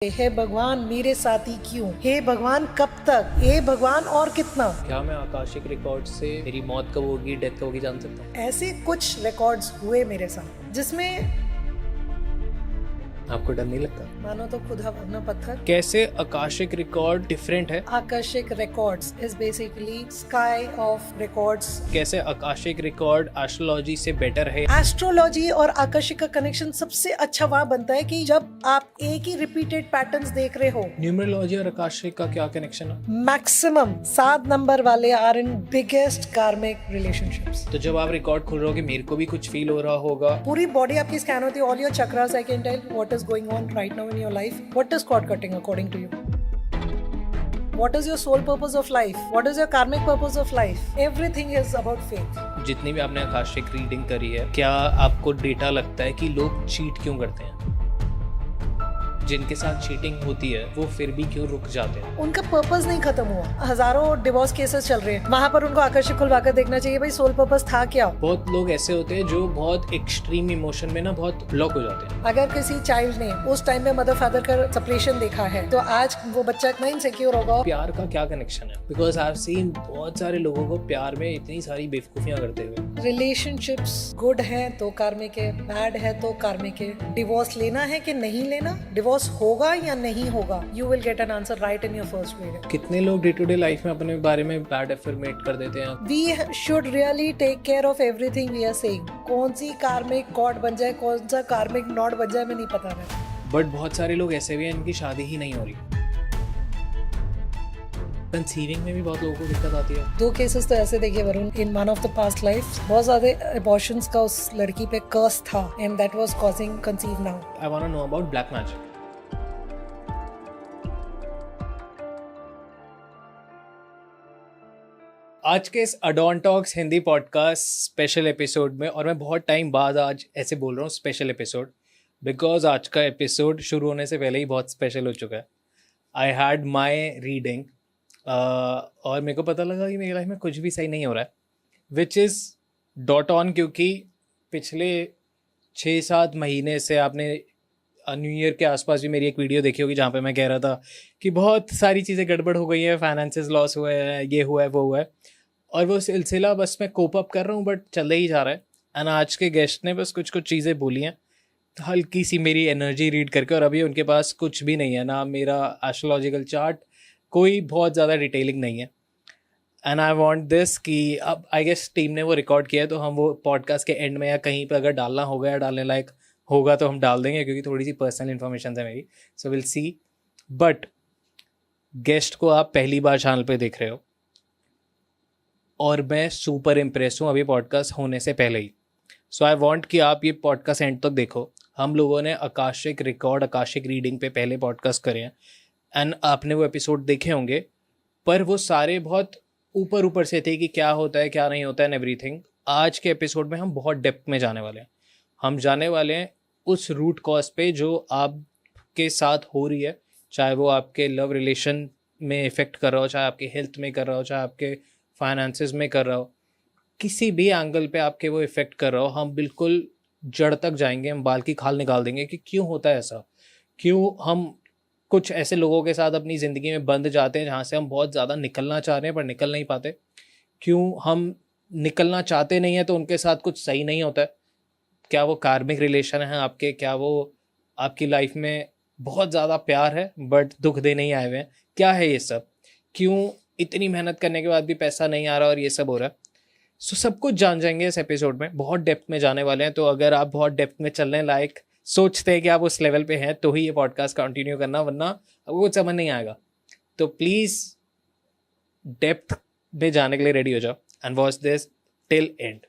हे भगवान मेरे साथी क्यों, हे भगवान कब तक, हे भगवान और कितना। क्या मैं आकाशिक रिकॉर्ड से मेरी मौत कब होगी, डेथ कब होगी जान सकता हूँ? ऐसे कुछ रिकॉर्ड्स हुए मेरे साथ जिसमें आपको डर नहीं लगता? मानो तो खुद हम अपना पत्थर। कैसे आकाशिक रिकॉर्ड डिफरेंट है? Akashic records is basically sky of records. कैसे आकाशिक रिकॉर्ड एस्ट्रोलॉजी से बेटर है? एस्ट्रोलॉजी और आकाशिक का कनेक्शन सबसे अच्छा वहाँ बनता है कि जब आप एक ही रिपीटेड पैटर्न्स देख रहे हो। न्यूमरोलॉजी और आकाशिक का क्या कनेक्शन है? मैक्सिमम 7 नंबर वाले आर इन बिगेस्ट कार्मिक रिलेशनशिप्स। तो जब आप रिकॉर्ड खोल रहे हो कि मेरे को भी कुछ फील हो रहा होगा, पूरी बॉडी आपकी स्कैन होती है, all your chakras I can tell what is going on right now in your life. What is cord cutting according to you? What is your soul purpose of life? What is your karmic purpose of life? Everything is about faith. जितनी भी आपने Akashic reading करी है, क्या आपको data लगता है कि लोग चीट क्यों करते हैं? जिनके साथ चीटिंग होती है वो फिर भी क्यों रुक जाते हैं? उनका पर्पस नहीं खत्म हुआ. हजारों डिवोर्स केसेस चल रहे हैं, वहाँ पर उनको आकर्षक खुलवाकर देखना चाहिए भाई सोल पर्पस था क्या. बहुत लोग ऐसे होते हैं जो बहुत एक्सट्रीम इमोशन में ना बहुत ब्लॉक हो जाते हैं. अगर किसी चाइल्ड ने उस टाइम में मदर फादर का सेपरेशन देखा है तो आज वो बच्चा इतना इनसिक्योर होगा. प्यार का क्या कनेक्शन है? बिकॉज आई हैव सीन बहुत सारे लोगों को प्यार में इतनी सारी बेवकूफियां करते हुए. रिलेशनशिप्स गुड है तो कार्मिक है, बैड है तो कार्मिक है. डिवोर्स लेना है कि नहीं लेना, डिवोर्स होगा या नहीं होगा, you will get an answer right in your first video. कितने लोग डे टू डे लाइफ में अपने बारे में बैड एफर्मेट कर देते हैं. We should really take care of everything we are saying. कौन सी कार्मिक कॉर्ड बन जाए, कौन सा कार्मिक नॉट बन जाए, मैं नहीं पता है. बट बहुत सारे लोग ऐसे भी हैं इनकी शादी ही नहीं हो रही. कंसीविंग में भी बहुत लोगों को दिक्कत आती है. 2 केसेस तो ऐसे देखिए Varun, in one of the past life बहुत ज्यादा अबॉर्शंस का उस लड़की पे कर्स था and that was causing conceive now. I want to know about black magic. आज के इस अडॉन talks Hindi podcast special episode में, और मैं बहुत टाइम बाद आज ऐसे बोल रहा हूँ स्पेशल एपिसोड, बिकॉज आज का एपिसोड शुरू होने से पहले ही बहुत स्पेशल हो चुका है. आई हैड माई रीडिंग और मेरे को पता लगा कि मेरी लाइफ में कुछ भी सही नहीं हो रहा है, विच इज़ डॉट ऑन, क्योंकि पिछले 6-7 महीने से आपने न्यू ईयर के आसपास भी मेरी एक वीडियो देखी होगी जहाँ पे मैं कह रहा था कि बहुत सारी चीज़ें गड़बड़ हो गई हैं, फाइनेंसेस लॉस हुए हैं, ये हुआ है वो हुआ है, और वो सिलसिला बस मैं कोप अप कर रहा हूँ बट चल ही जा रहा है. एंड आज के गेस्ट ने बस कुछ कुछ चीज़ें बोली हैं हल्की सी मेरी एनर्जी रीड करके, और अभी उनके पास कुछ भी नहीं है, ना मेरा एस्ट्रोलॉजिकल चार्ट, कोई बहुत ज़्यादा डिटेलिंग नहीं है. एंड आई वॉन्ट दिस कि अब आई गेस टीम ने वो रिकॉर्ड किया है तो हम वो पॉडकास्ट के एंड में या कहीं पर अगर डालना होगा या डालने लायक होगा तो हम डाल देंगे, क्योंकि थोड़ी सी पर्सनल इन्फॉर्मेशन है मेरी. So will see. But guest को आप पहली बार चैनल पे देख रहे हो और मैं सुपर इम्प्रेस हूँ अभी पॉडकास्ट होने से पहले ही. सो आई वॉन्ट कि आप ये पॉडकास्ट एंड तक देखो. हम लोगों ने आकाशिक रिकॉर्ड, आकाशिक रीडिंग पे पहले पॉडकास्ट करे हैं एंड आपने वो एपिसोड देखे होंगे, पर वो सारे बहुत ऊपर ऊपर से थे कि क्या होता है क्या नहीं होता है एंड एवरीथिंग. आज के एपिसोड में हम बहुत डेप्थ में जाने वाले हैं. हम जाने वाले हैं उस रूट कॉज पे जो आपके साथ हो रही है, चाहे वो आपके लव रिलेशन में इफ़ेक्ट कर रहा हो, चाहे आपके हेल्थ में कर रहा हो, चाहे आपके फाइनेंसेस में कर रहा हो, किसी भी एंगल पे आपके वो इफ़ेक्ट कर रहा हो. हम बिल्कुल जड़ तक जाएंगे, हम बाल की खाल निकाल देंगे कि क्यों होता है ऐसा, क्यों हम कुछ ऐसे लोगों के साथ अपनी ज़िंदगी में बंध जाते हैं जहाँ से हम बहुत ज़्यादा निकलना चाह रहे हैं पर निकल नहीं पाते, क्यों हम निकलना चाहते नहीं हैं तो उनके साथ कुछ सही नहीं होता है. क्या वो कार्मिक रिलेशन है आपके, क्या वो आपकी लाइफ में बहुत ज़्यादा प्यार है बट दुख देने ही आए हुए हैं, क्या है ये सब, क्यों इतनी मेहनत करने के बाद भी पैसा नहीं आ रहा और ये सब हो रहा है. सो सब कुछ जान जाएंगे इस एपिसोड में. बहुत डेप्थ में जाने वाले हैं, तो अगर आप बहुत डेप्थ में चलने लायक सोचते हैं कि आप उस लेवल पे हैं तो ही ये पॉडकास्ट कंटिन्यू करना, वरना आपको कुछ समझ नहीं आएगा. तो प्लीज़ डेप्थ में जाने के लिए रेडी हो जाओ and watch this till and.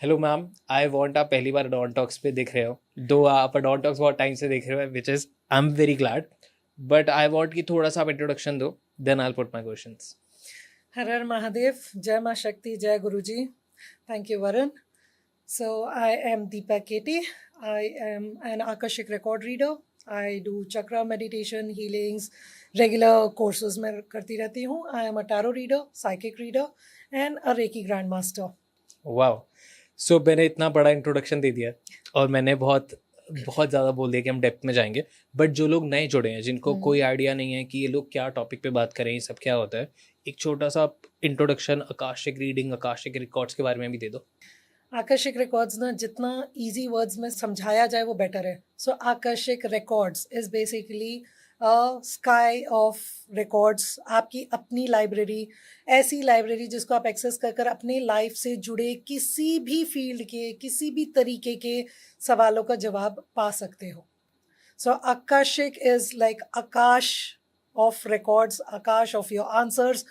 Hello ma'am, I want, आप पहली बार अडॉन टॉक्स पे देख रहे हो, दो आप अडॉन टॉक्स बहुत टाइम से देख रहे हो, which is I am very glad, but I want कि थोड़ा सा आप इंट्रोडक्शन दो, then I will put my questions. हर हर महादेव, जय माँ शक्ति, जय Guruji. Thank you Varun. So I am Deepa Keti. I am an Akashic record reader. I do chakra meditation, healings, regular courses मैं करती रहती हूँ. I am a tarot reader, psychic reader and a Reiki grandmaster. Wow. So मैंने इतना बड़ा introduction दे दिया और मैंने बहुत बहुत ज़्यादा बोल दिया कि हम डेप्थ में जाएंगे, बट जो लोग नए जुड़े हैं, जिनको कोई आइडिया नहीं है कि ये लोग क्या टॉपिक पे बात करें, ये सब क्या होता है, एक छोटा सा introduction Akashic reading, Akashic records के बारे में भी दे दो। आकर्षक रिकॉर्ड्स ना जितना इजी वर्ड्स में समझाया जाए वो बेटर है. सो आकर्षक records is basically sky of records, आपकी अपनी लाइब्रेरी, ऐसी लाइब्रेरी जिसको आप एक्सेस कर कर अपने लाइफ से जुड़े किसी भी फील्ड के किसी भी तरीके के सवालों का जवाब पा सकते हो. सो आकर्षक is like Akash of records, Akash of your answers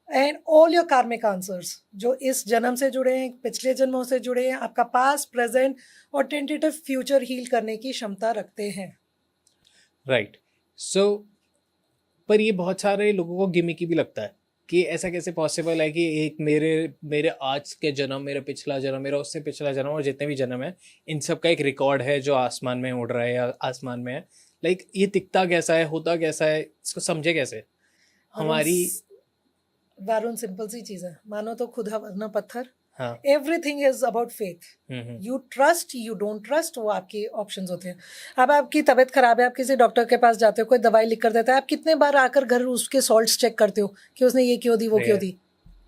and all your कार्मिक आंसर्स, जो इस जन्म से जुड़े हैं, पिछले जन्मों से जुड़े हैं, आपका पास्ट, प्रेजेंट और टेंटेटिव फ्यूचर हील करने की क्षमता रखते हैं. राइट. सो पर ये बहुत सारे लोगों को गिमिकी भी लगता है कि ऐसा कैसे पॉसिबल है कि एक मेरे मेरे आज के जन्म, मेरा पिछला जन्म, मेरा उससे पिछला जन्म और जितने भी जन्म है, इन सब का एक रिकॉर्ड है जो आसमान में उड़ रहा है या आसमान में है. लाइक ये दिखता कैसा है, होता कैसा है, इसको समझे कैसे हमारी. वारुण सिंपल सी चीज है, मानो तो खुदा वरना पत्थर. हाँ. Everything is about faith. You trust, you don't trust, वो आपके ऑप्शंस होते हैं. अब आपकी तबीयत खराब है, आप किसी डॉक्टर के पास जाते हो, कोई दवाई लिख कर देता है, आप कितने बार आकर घर उसके सॉल्ट्स चेक करते हो कि उसने ये क्यों दी, वो क्यों दी.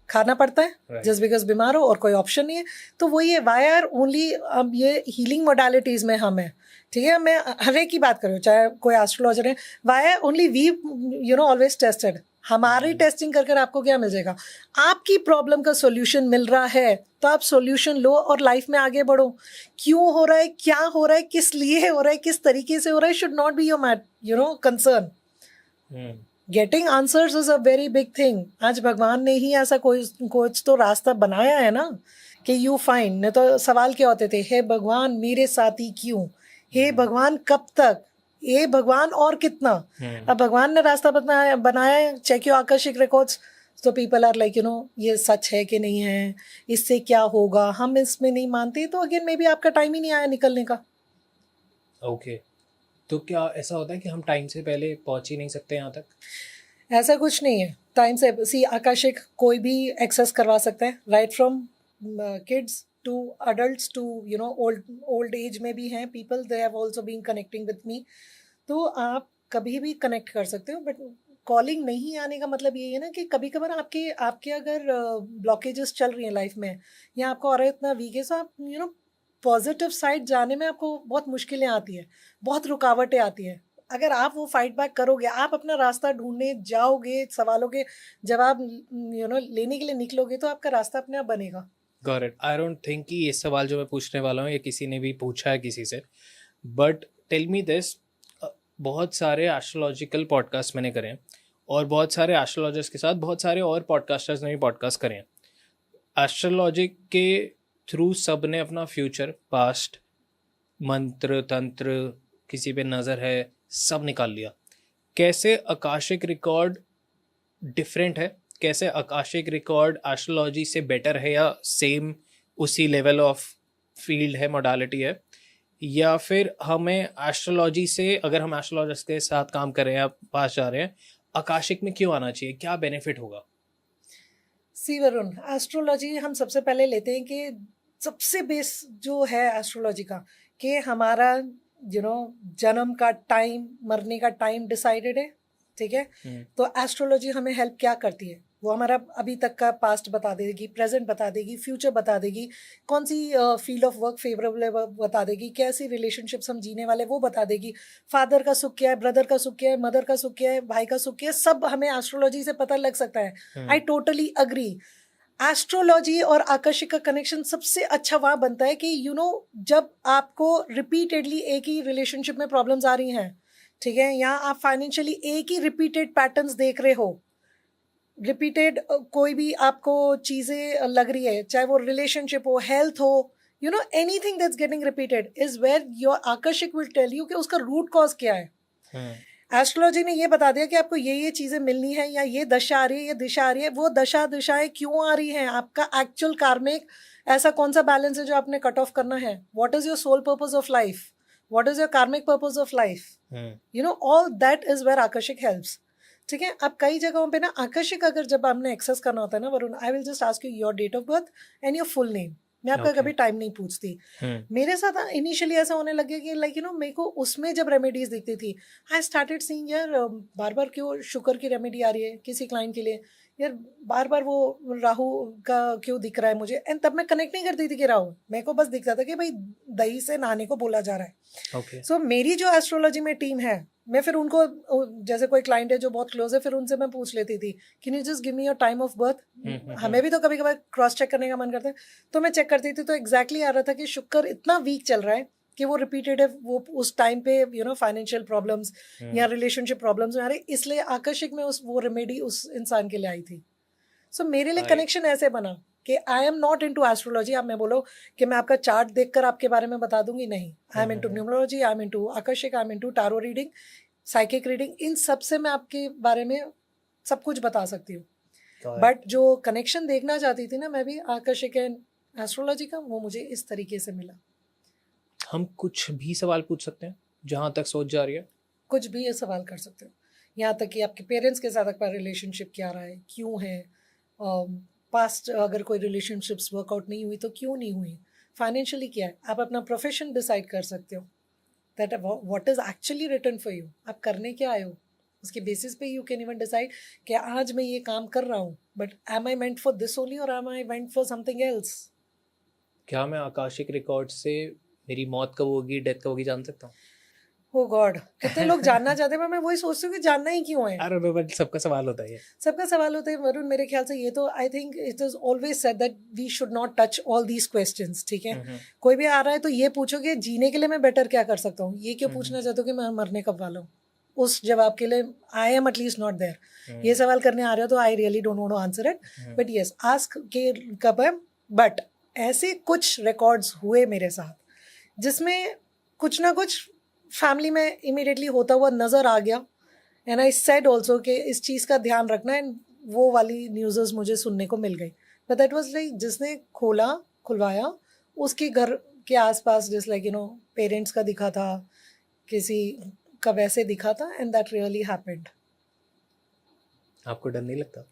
खाना पड़ता है जस्ट बिकॉज बीमार हो और कोई ऑप्शन नहीं है. तो वही है, वाई आर ओनली, अब ये हीलिंग मोडालिटीज में हम है, ठीक है, मैं हर एक की बात करूँ, चाहे कोई एस्ट्रोलॉजर है, why are only we always tested. हमारी टेस्टिंग कर कर आपको क्या मिल जाएगा? आपकी प्रॉब्लम का सॉल्यूशन मिल रहा है तो आप सॉल्यूशन लो और लाइफ में आगे बढ़ो. क्यों हो रहा है, क्या हो रहा है, किस लिए हो रहा है, किस तरीके से हो रहा है, should not be your concern. Getting answers is a very big thing. आज भगवान ने ही ऐसा कुछ तो रास्ता बनाया है ना कि यू फाइंड. नहीं तो सवाल क्या होते थे, हे भगवान मेरे साथी क्यों, हे भगवान कब तक, हे भगवान और कितना. अब भगवान ने रास्ता बनाया है. चेक योर आकर्षक रिकॉर्ड्स. तो पीपल आर लाइक ये सच है कि नहीं है, इससे क्या होगा, हम इसमें नहीं मानते. तो अगेन मे बी आपका टाइम ही नहीं आया निकलने का. ओके. तो क्या ऐसा होता है कि हम टाइम से पहले पहुंच ही नहीं सकते यहाँ तक? ऐसा कुछ नहीं है. टाइम से सी आकाशिक कोई भी एक्सेस करवा सकता है, right from kids to adults to old age में भी हैं people, they have also been connecting with me. तो आप कभी भी कनेक्ट कर सकते हो. बट कॉलिंग नहीं आने का मतलब ये है ना कि कभी कभार आपके अगर ब्लॉकेजेस चल रही हैं लाइफ में, या आपका और इतना वीक है, तो आप पॉजिटिव साइड जाने में आपको बहुत मुश्किलें आती हैं, बहुत रुकावटें आती हैं. अगर आप वो फाइट बैक करोगे, आप अपना रास्ता ढूंढने जाओगे, सवालों के जवाब लेने के लिए निकलोगे, तो आपका रास्ता अपने आप बनेगा. Got it. I don't think कि ये सवाल जो मैं पूछने वाला हूँ ये किसी ने भी पूछा है किसी से, बट टेल मी दिस. बहुत सारे एस्ट्रोलॉजिकल पॉडकास्ट मैंने करे हैं और बहुत सारे एस्ट्रोलॉजर्स के साथ बहुत सारे और पॉडकास्टर्स ने भी पॉडकास्ट करे हैं. एस्ट्रोलॉजी के थ्रू सब ने अपना फ्यूचर, पास्ट, मंत्र तंत्र, किसी पे नज़र है, सब निकाल लिया. कैसे आकाशिक रिकॉर्ड डिफरेंट है? कैसे आकाशिक रिकॉर्ड एस्ट्रोलॉजी से बेटर है या सेम उसी लेवल ऑफ फील्ड है, मोडालिटी है? या फिर हमें एस्ट्रोलॉजी से, अगर हम एस्ट्रोलॉजर्स के साथ काम कर रहे हैं या पास जा रहे हैं, आकाशिक में क्यों आना चाहिए, क्या बेनिफिट होगा? सी वरुण, एस्ट्रोलॉजी हम सबसे पहले लेते हैं कि सबसे बेस जो है एस्ट्रोलॉजी का, कि हमारा जन्म का टाइम, मरने का टाइम डिसाइडेड है, ठीक है. तो एस्ट्रोलॉजी हमें हेल्प क्या करती है? वो हमारा अभी तक का पास्ट बता देगी, प्रेजेंट बता देगी, फ्यूचर बता देगी, कौन सी फील्ड ऑफ वर्क फेवरेबल है बता देगी, कैसी रिलेशनशिप्स हम जीने वाले वो बता देगी, फादर का सुख क्या है, ब्रदर का सुख क्या है, मदर का सुख क्या है, भाई का सुख क्या है, सब हमें एस्ट्रोलॉजी से पता लग सकता है. I totally agree. एस्ट्रोलॉजी और आकर्षिक का कनेक्शन सबसे अच्छा वहाँ बनता है कि जब आपको रिपीटेडली एक ही रिलेशनशिप में प्रॉब्लम्स आ रही हैं, ठीक है, या आप फाइनेंशियली एक ही रिपीटेड पैटर्न्स देख रहे हो, रिपीटेड कोई भी आपको चीज़ें लग रही है, चाहे वो रिलेशनशिप हो, हेल्थ हो, anything that's getting repeated is where your Akashic will tell you कि उसका रूट कॉज क्या है. एस्ट्रोलॉजी ने ये बता दिया कि आपको ये चीज़ें मिलनी है, या ये दशा आ रही है, ये दिशा आ रही है. वो दिशाएं क्यों आ रही हैं, आपका एक्चुअल कार्मिक ऐसा कौन सा बैलेंस है जो आपने कट ऑफ करना है. What is your soul purpose of life, what is your karmic purpose of life, all that is where akashic helps. ठीक है. अब कई जगहों पे ना आकर्षिक अगर जब हमने एक्सेस करना होता है ना Varun, I will just ask you your date of birth and your full name. मैं आपका Okay. कभी टाइम नहीं पूछती। मेरे साथ इनिशियली ऐसा होने लगे कि लाइक मेरे को उसमें जब रेमेडीज दिखती थी, आई स्टार्टेड सीइंग यार बार बार क्यों शुगर की रेमेडी आ रही है किसी क्लाइंट के लिए, यार बार बार वो राहु का क्यों दिख रहा है मुझे। एंड तब मैं कनेक्ट नहीं करती थी कि राहु, मेरे को बस दिखता था कि भाई दही से नहाने को बोला जा रहा है। Okay. सो मेरी जो एस्ट्रोलॉजी में टीम है, मैं फिर उनको, जैसे कोई क्लाइंट है जो बहुत क्लोज है, फिर उनसे मैं पूछ लेती थी, can you just give me your time of birth. हमें भी तो कभी कभार क्रॉस चेक करने का मन करता है, तो मैं चेक करती थी, तो एग्जैक्टली आ रहा था कि शुक्र इतना वीक चल रहा है कि वो रिपीटेटिव वो उस टाइम पे फाइनेंशियल प्रॉब्लम्स या रिलेशनशिप प्रॉब्लम्स में आ रही, इसलिए आकर्षिक में वो रेमेडी उस इंसान के लिए आई थी। सो मेरे लिए Right. कनेक्शन ऐसे बना कि I am not into astrology. आप मैं बोलो कि मैं आपका चार्ट देखकर आपके बारे में बता दूंगी, नहीं। I am into numerology, I am into akashic, I am into tarot reading, psychic reading, इन सब से मैं आपके बारे में सब कुछ बता सकती हूँ। बट जो कनेक्शन देखना चाहती थी ना मैं भी आकर्षिक एंड एस्ट्रोलॉजी का, वो मुझे इस तरीके से मिला। हम कुछ भी सवाल पूछ सकते हैं जहाँ तक सोच जा रही है? कुछ भी ये सवाल कर सकते हो, यहाँ तक कि आपके पेरेंट्स के साथ आपका रिलेशनशिप क्या रहा है, क्यों है, पास्ट अगर कोई रिलेशनशिप्स वर्कआउट नहीं हुई तो क्यों नहीं हुई, फाइनेंशियली क्या है, आप अपना प्रोफेशन डिसाइड कर सकते हो, that what is actually written for you, आप करने क्या आए हो, उसके बेसिस पे यू कैन इवन डिसाइड कि आज मैं ये काम कर रहा हूँ, but am I meant for this only और am I meant for something else. क्या मैं आकाशिक रिकॉर्ड से मेरी मौत कब होगी, डेथ कब होगी जान सकता हूँ? ओ गॉड, कितने लोग जानना चाहते हैं, पर मैं वही सोचती हूँ कि जानना ही क्यों है। अरे बट सबका सवाल होता है ये। सबका सवाल होता है वरुण, मेरे ख्याल से ये तो I think it is always said that we should not touch all these questions, ठीक है। कोई भी आ रहा है तो ये पूछो कि जीने के लिए मैं बेटर क्या कर सकता हूँ, ये क्यों पूछना चाहते हो कि मैं मरने कब वाला हूँ। उस जवाब के लिए I am at least not there. ये सवाल करने आ रहे हो तो I really don't want to answer it, but yes ask के कब है। बट ऐसे कुछ रिकॉर्ड्स हुए मेरे साथ जिसमें कुछ ना कुछ फैमिली में इमीडिएटली होता हुआ नजर आ गया, एंड आई सेड ऑल्सो कि इस चीज़ का ध्यान रखना, एंड वो वाली न्यूज़ मुझे सुनने को मिल गई। बट दैट वाज लाइक जिसने खुलवाया उसके घर के आसपास, जस्ट लाइक पेरेंट्स का दिखा था, किसी का वैसे दिखा था, एंड दैट रियली हैपेंड। आपको डर नहीं लगता?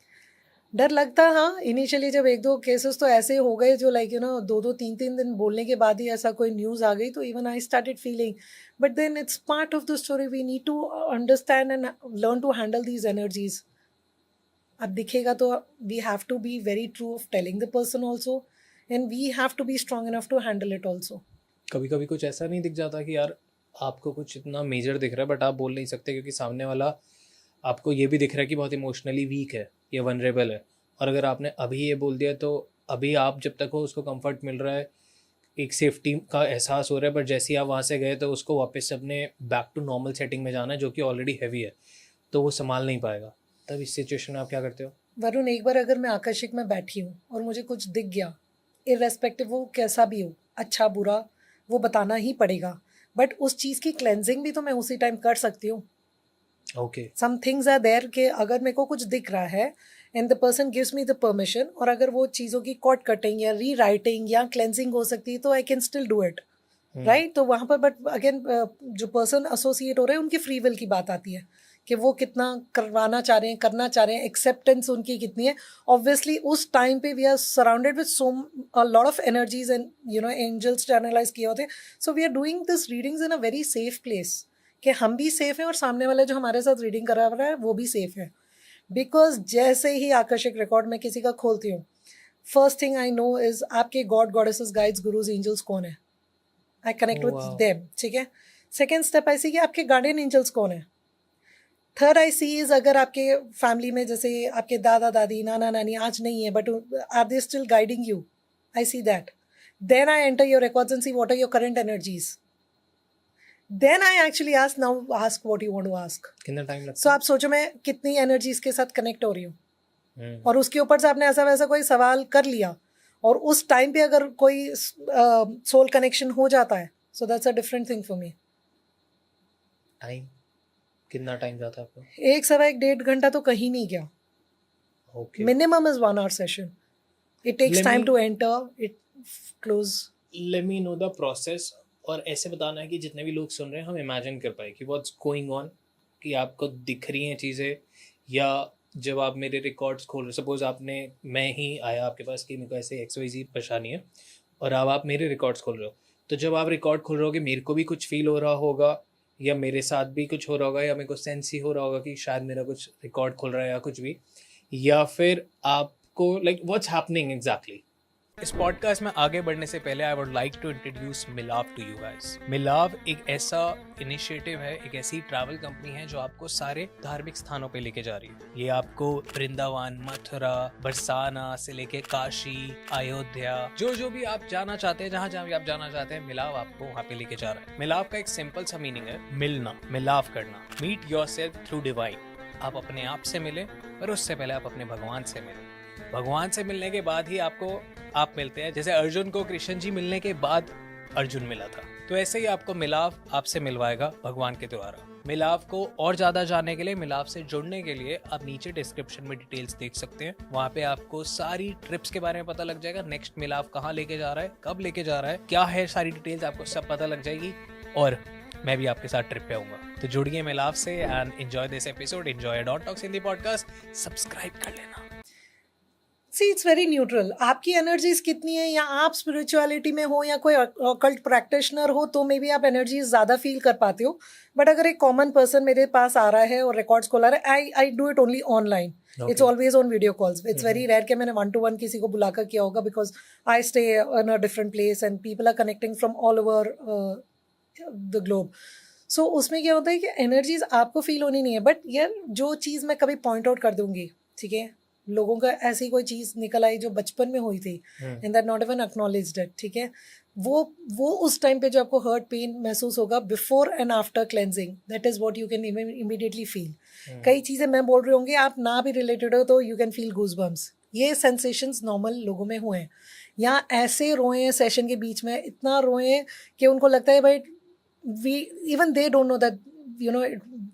डर लगता, हाँ, इनिशियली जब एक दो केसेस तो ऐसे हो गए जो लाइक 2-2 3-3 दिन बोलने के बाद ही ऐसा कोई न्यूज़ आ गई, तो even I started feeling, but then it's part of the story, we need to understand and learn to handle these energies. अब दिखेगा तो we have to be very true of telling the person also, and we have to be strong enough to handle it also. कभी कभी कुछ ऐसा नहीं दिख जाता कि यार आपको कुछ इतना मेजर दिख रहा है बट आप बोल नहीं सकते क्योंकि सामने वाला आपको ये भी दिख रहा है कि बहुत इमोशनली वीक है या वनरेबल है, और अगर आपने अभी ये बोल दिया तो अभी आप जब तक हो उसको कंफर्ट मिल रहा है, एक सेफ्टी का एहसास हो रहा है, बट जैसे ही आप वहाँ से गए तो उसको वापस से अपने बैक टू नॉर्मल सेटिंग में जाना है जो कि ऑलरेडी हैवी है, तो वो संभाल नहीं पाएगा। तब इस सिचुएशन में आप क्या करते हो? वरुण, एक बार अगर मैं आकर्षिक में बैठी हूँ और मुझे कुछ दिख गया, इररेस्पेक्टिव वो कैसा भी हो, अच्छा बुरा, वो बताना ही पड़ेगा, बट उस चीज़ की क्लेंजिंग भी तो मैं उसी टाइम कर सकती हूँ। Okay. Some things are there कि अगर मेरे को कुछ दिख रहा है and the person gives me the permission, और अगर वो चीज़ों की कॉट कटिंग या री राइटिंग या क्लेंजिंग हो सकती है तो I can still do it, right. तो वहाँ पर बट अगेन जो पर्सन एसोसिएट हो रहे हैं उनकी फ्री विल की बात आती है कि वो कितना करवाना चाह रहे हैं, करना चाह रहे हैं, एक्सेप्टेंस उनकी कितनी है। ऑब्वियसली उस टाइम पे we are surrounded with so a lot of energies and angels channelize किए होते हैं, so we are doing this readings in a very safe place कि हम भी सेफ हैं और सामने वाला जो हमारे साथ रीडिंग करा रहा है वो भी सेफ है। बिकॉज जैसे ही आकर्षक रिकॉर्ड में किसी का खोलती हूँ, first thing I know is आपके God goddesses guides gurus angels कौन है, I connect with Wow. Them, ठीक है। सेकेंड स्टेप आई सी कि आपके गार्डियन एंजल्स कौन है। थर्ड आई सी इज अगर आपके फैमिली में जैसे आपके दादा दादी नाना नानी आज नहीं है but are they still guiding you, I see that. Then I enter your records and see what are your current energies. Then I actually ask, now ask what you want to ask. कितना time लगता सो आप सोचो मैं कितनी energies के साथ connect हो रही हूँ, है? और उसके ऊपर से आपने ऐसा वैसा कोई सवाल कर लिया और उस टाइम पे अगर कोई सोल कनेक्शन हो जाता है, so that's a different thing for me. Time कितना टाइम जाता है आपको? 1 1/2 घंटा तो कहीं नहीं गया। Okay. Minimum is 1 hour session. It takes Let time me- to enter it, close. Let me know the process, और ऐसे बताना है कि जितने भी लोग सुन रहे हैं हम इमेजिन कर पाए कि व्हाट्स गोइंग ऑन, कि आपको दिख रही हैं चीज़ें, या जब आप मेरे रिकॉर्ड्स खोल रहे, सपोज आपने, मैं ही आया आपके पास कि मेरे को ऐसे XYZ परेशानी है, और अब आप मेरे रिकॉर्ड्स खोल रहे हो, तो जब आप रिकॉर्ड खोल रहे हो कि मेरे को भी कुछ फील हो रहा होगा या मेरे साथ भी कुछ हो रहा होगा या मेरे को सेंस ही हो रहा होगा कि शायद मेरा कुछ रिकॉर्ड खुल रहा है या कुछ भी, या फिर आपको लाइक व्हाट्स हैपनिंग एग्जैक्टली। इस पॉडकास्ट में आगे बढ़ने से पहले I would like to introduce Milav to you guys. Milav एक ऐसा इनिशिएटिव है, एक ऐसी ट्रैवल कंपनी है जो आपको सारे धार्मिक स्थानों पे लेके जा रही है। ये आपको वृंदावन, मथुरा, बरसाना से लेके काशी, अयोध्या, जो भी आप जाना चाहते हैं, जहाँ जहाँ भी आप जाना चाहते हैं, मिलाव आपको वहाँ पे लेके जा रहा है। मिलाव का एक सिंपल सा मीनिंग है मिलना, मिलाव करना, मीट योरसेल्फ थ्रू डिवाइन। आप अपने आप से मिले, पर उससे पहले आप अपने भगवान से मिले। भगवान से मिलने के बाद ही आपको आप मिलते हैं। जैसे अर्जुन को कृष्ण जी मिलने के बाद अर्जुन मिला था, तो ऐसे ही आपको मिलाव आपसे मिलवाएगा भगवान के द्वारा। मिलाव को और ज्यादा जानने के लिए, मिलाव से जुड़ने के लिए आप नीचे डिस्क्रिप्शन में डिटेल्स देख सकते हैं। वहाँ पे आपको सारी ट्रिप्स के बारे में पता लग जाएगा। नेक्स्ट मिलाव कहाँ लेके जा रहा है, कब लेके जा रहा है, क्या है, सारी डिटेल्स आपको सब पता लग जाएगी। और मैं भी आपके साथ ट्रिप पे आऊंगा। तो जुड़िए मिलाव से and enjoy this episode, enjoy dot talks Hindi podcast, subscribe कर लेना। See it's very neutral. आपकी एनर्जीज कितनी है, या आप स्पिरिचुअलिटी में हो या कोई ऑकल्ट प्रैक्टिशनर हो, तो मे बी आप एनर्जीज ज़्यादा फील कर पाते हो। बट अगर एक कॉमन पर्सन मेरे पास आ रहा है और रिकॉर्ड्स खोला रहा है, I do it only online. It's always on video calls. It's very rare कि मैंने 1-to-1 किसी को बुलाकर किया होगा, because I stay in a different place and people are connecting from all over the globe. So उसमें क्या होता है कि एनर्जीज आपको फील होनी नहीं है, बट यार जो चीज़ मैं कभी पॉइंट आउट कर दूंगी, ठीक है, लोगों का ऐसी कोई चीज़ निकल आई जो बचपन में हुई थी and that not even acknowledged it, ठीक है, वो उस टाइम पे जो आपको हर्ट पेन महसूस होगा before and after cleansing, that is what you can immediately feel. कई चीज़ें मैं बोल रही होंगी, आप ना भी रिलेटेड हो तो यू कैन फील गूज़बम्स। ये सेंसेशंस नॉर्मल लोगों में हुए हैं। यहाँ ऐसे रोए हैं सेशन के बीच में, इतना रोए हैं कि उनको लगता है भाई we even they don't know that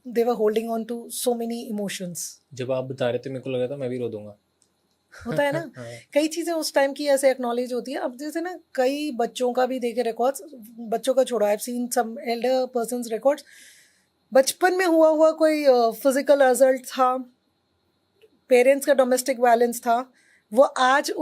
they were holding on to so many emotions. जब आप बता रहे थे मेरे को लगा था मैं भी रो दूंगा। होता है ना कई चीज़ें उस टाइम की ऐसे एक्नॉलेज होती है। अब जैसे ना कई बच्चों का भी देखे रिकॉर्ड्स, बच्चों का छोड़ा, I have seen some elder persons records, बचपन में हुआ कोई फिजिकल असल्ट था, पेरेंट्स का डोमेस्टिक वायलेंस था, वो आज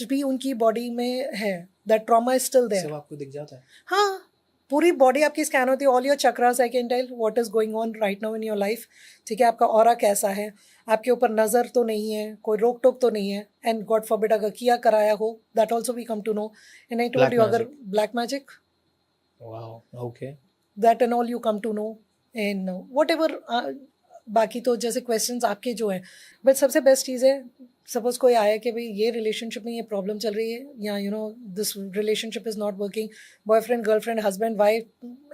भी उनकी बॉडी में है। That trauma is still there. सब आपको दिख जाता है? हाँ, पूरी बॉडी आपकी स्कैन होती है, all your chakras, I can tell what is going on right now in your life, ठीक है। आपका ऑरा कैसा है, आपके ऊपर नज़र तो नहीं है, कोई रोक टोक तो नहीं है, एंड गॉड फॉरबिड अगर किया कराया हो, that also we come to know. And I told you, अगर black magic, wow, okay, that and all you come to know, and whatever. बाकी तो जैसे क्वेश्चंस आपके जो हैं, बट सबसे बेस्ट चीज़ है, सपोज कोई आया कि भाई ये रिलेशनशिप में ये प्रॉब्लम चल रही है, या this relationship is not working, boyfriend, girlfriend, husband, wife,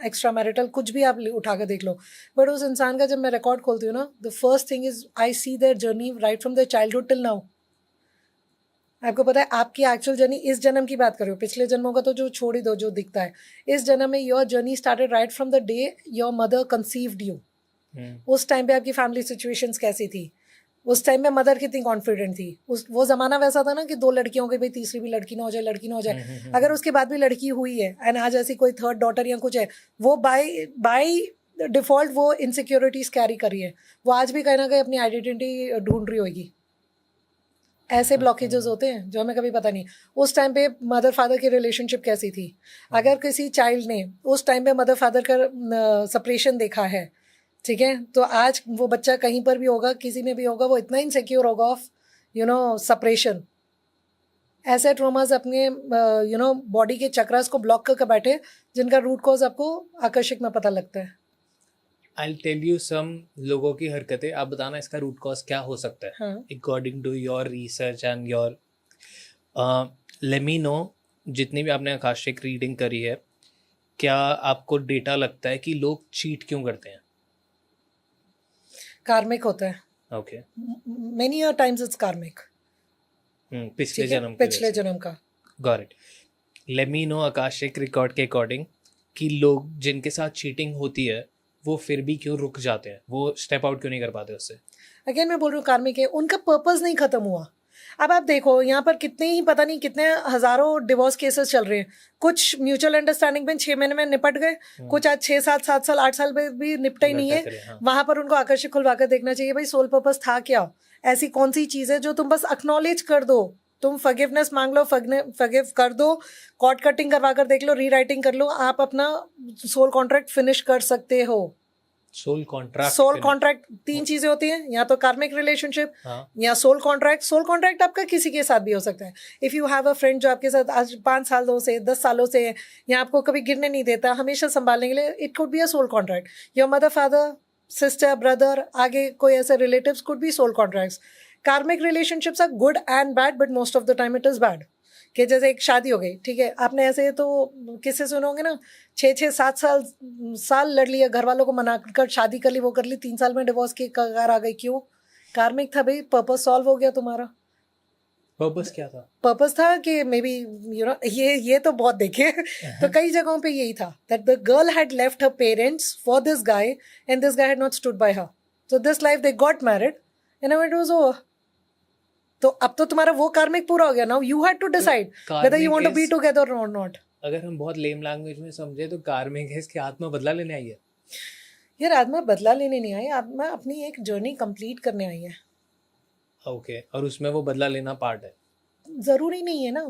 extra marital, कुछ भी आप उठा कर देख लो। बट उस इंसान का जब मैं रिकॉर्ड खोलती हूँ ना, the first thing is I see their journey right from their childhood till now. आपको पता है आपकी एक्चुअल जर्नी, इस जन्म की बात करो, पिछले जन्मों का तो जो छोड़ ही दो, जो दिखता है, इस जन्म में your journey started right from the day your mother conceived you. उस टाइम पे आपकी फैमिली सिचुएशंस कैसी थी, उस टाइम में मदर कितनी कॉन्फिडेंट थी। वो ज़माना वैसा था ना कि 2 लड़कियों के, भाई तीसरी भी लड़की ना हो जाए, अगर उसके बाद भी लड़की हुई है एंड आज ऐसी कोई थर्ड डॉटर या कुछ है, वो बाय डिफ़ॉल्ट वो इनसिक्योरिटीज़ कैरी कर रही है, वो आज भी कहीं ना कहीं अपनी आइडेंटिटी ढूंढ रही होगी। ऐसे ब्लॉकेजेस होते हैं जो हमें कभी पता नहीं। उस टाइम पे मदर फादर की रिलेशनशिप कैसी थी, अगर किसी चाइल्ड ने उस टाइम पे मदर फादर का सेपरेशन देखा है, ठीक है, तो आज वो बच्चा कहीं पर भी होगा, किसी में भी होगा, वो इतना इनसिक्योर होगा ऑफ सेपरेशन। ऐसे ट्रॉमास अपने बॉडी के चक्रास को ब्लॉक करके बैठे, जिनका रूट कॉज आपको आकर्षक में पता लगता है। I'll tell you some लोगों की हरकतें, आप बताना इसका रूट कॉज क्या हो सकता है। हाँ। According to your research and your let me know, जितनी भी आपने आकाशिक रीडिंग करी है, क्या आपको डेटा लगता है कि लोग चीट क्यों करते हैं? कार्मिक होता है। ओके, मेनी टाइम्स इट्स कार्मिक, पिछले जन्म का। Got it. Late me no Akashic record के अकॉर्डिंग कि लोग जिनके साथ चीटिंग होती है वो फिर भी क्यों रुक जाते हैं, वो स्टेप आउट क्यों नहीं कर पाते उससे? अगेन मैं बोल रही हूँ कार्मिक है, उनका पर्पस नहीं खत्म हुआ। अब आप देखो यहाँ पर पता नहीं कितने हजारों डिवोर्स केसेस चल रहे हैं, कुछ म्यूचुअल अंडरस्टैंडिंग में 6 महीने में निपट गए, कुछ आज 6-7 साल 8 साल में भी निपटा ही नहीं है। हाँ। वहां पर उनको आकर्षक खुलवा कर देखना चाहिए, भाई सोल पर्पस था क्या, ऐसी कौन सी चीज़ है जो तुम बस एक्नॉलेज कर दो तुम फॉरगिवनेस मांग लो, फॉरगिव कर दो, कॉर्ड कटिंग करवा कर देख लो, रीराइटिंग कर लो, आप अपना सोल कॉन्ट्रैक्ट फिनिश कर सकते हो। सोल कॉन्ट्रैक्ट, सोल कॉन्ट्रैक्ट 3 चीजें होती हैं, या तो कार्मिक रिलेशनशिप हाँ या सोल कॉन्ट्रैक्ट। सोल कॉन्ट्रैक्ट आपका किसी के साथ भी हो सकता है। If you have a friend जो आपके साथ आज 5 सालों से 10 सालों से है, या आपको कभी गिरने नहीं देता, हमेशा संभालने के लिए, it could be a soul contract. Your mother, father, sister, brother, आगे कोई ऐसे relatives could be soul contracts. Karmic relationships are good and bad, but most of the time it is bad. कि जैसे एक शादी हो गई, ठीक है, आपने ऐसे तो किससे सुनोगे ना, 6-7 साल लड़ लिया, घर वालों को मना कर शादी कर ली, वो कर ली, 3 साल में डिवोर्स की कगार आ गई, क्यों? कार्मिक था भाई, पर्पस सॉल्व हो गया तुम्हारा। पर्पस क्या था? पर्पस था कि मे बी ये तो बहुत देखे तो कई जगहों पे यही था, that the girl had left her parents for this guy and this guy had not stood by her, so this life they got married and now it was over. तो अब तो तुम्हारा वो कार्मिक पूरा हो गया, now you had to decide whether you want to be together और नॉट। अगर हम बहुत लेम लैंग्वेज में समझे तो कार्मिक है इसकी आत्मा बदला लेने आई है। यार आत्मा बदला लेने नहीं आई, आत्मा अपनी एक जर्नी कंप्लीट करने आई है। ओके, और उसमें वो बदला लेना पार्ट है। जरूरी नहीं है ना,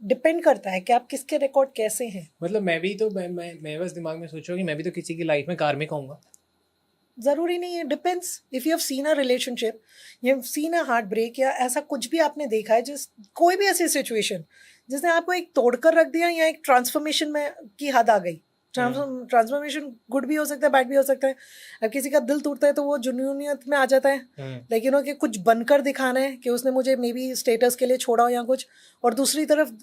डिपेंड करता है कि आप किसके रिकॉर्ड कैसे हैं। मतलब मैं भी तो मैं बस दिमाग में सोचो कि मैं भी तो किसी की लाइफ में कार्मिक होऊंगा। जरूरी नहीं है, depends. If you have seen a relationship, you have seen a heart break, या ऐसा कुछ भी आपने देखा है, जिस कोई भी ऐसी सिचुएशन जिसने आपको एक तोड़कर रख दिया, या एक ट्रांसफॉर्मेशन में की हद आ गई। ट्रांसफॉर्मेशन गुड भी हो सकता है, बैड भी हो सकता है। अब किसी का दिल टूटता है तो वो जुनूनियत में आ जाता है, लेकिन कि कुछ बनकर दिखाना है कि उसने मुझे मे बी स्टेटस के लिए छोड़ा हो या कुछ, और दूसरी तरफ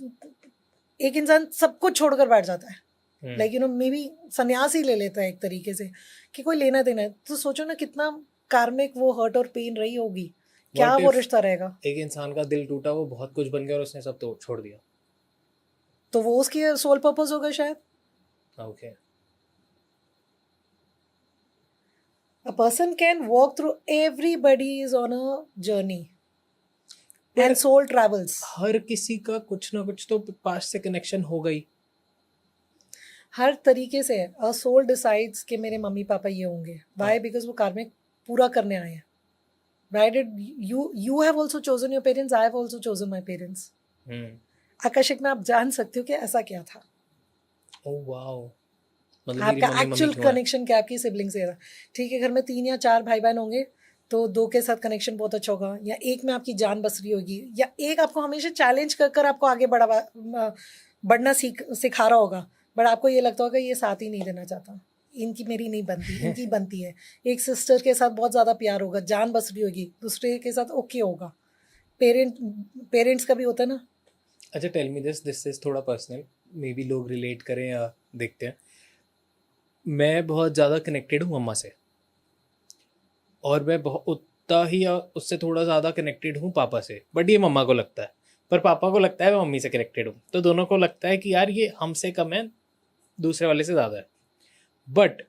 एक इंसान सब कुछ छोड़कर बैठ जाता है, लाइक मे बी संन्यास ही ले लेता है एक तरीके से, कि कोई लेना देना है। तो सोचो ना कितना कार्मिक वो हर्ट और पेन रही होगी, क्या What वो if रिश्ता रहेगा। एक इंसान का दिल टूटा, वो बहुत कुछ बन गया और उसने सब तो छोड़ दिया। तो वो उसकी सोल पर्पस होगा शायद। Okay, A person can walk through, everybody is on a journey पर and soul travels. हर किसी का कुछ ना कुछ तो पास्ट से कनेक्शन हो गई। हर तरीके से a soul decides कि मेरे मम्मी पापा ये होंगे। Why? Because वो कार्मिक पूरा करने आए हैं। Why did you have also chosen your parents? I have also chosen my parents. आकर्षक में आप जान सकते हो कि ऐसा क्या था, ओह वाओ, मतलब मेरी आपका मम्मी एक्चुअल क्यों है? कनेक्शन क्या आपकी सिबलिंग से था। ठीक है, घर में 3 या 4 भाई बहन होंगे तो 2 के साथ कनेक्शन बहुत अच्छा होगा, या एक में आपकी जान बस रही होगी, या एक आपको हमेशा चैलेंज कर आपको आगे बढ़ना सिखा रहा होगा, बट आपको ये लगता होगा ये साथ ही नहीं देना चाहता, इनकी मेरी नहीं बनती, इनकी बनती है। एक सिस्टर के साथ बहुत ज़्यादा प्यार होगा, जान बस रही होगी, दूसरे के साथ ओके होगा। पेरेंट्स का भी होता है ना। अच्छा, टेल मी दिस इज थोड़ा पर्सनल, मे बी लोग रिलेट करें या देखते हैं। मैं बहुत ज़्यादा कनेक्टेड हूँ मम्मा से, और मैं बहुत उतना ही या उससे थोड़ा ज़्यादा कनेक्टेड हूँ पापा से, बट ये मम्मा को लगता है, पर पापा को लगता है मैं मम्मी से कनेक्टेड हूँ, तो दोनों को लगता है कि यार ये हमसे कम है, दूसरे वाले से ज़्यादा है। बट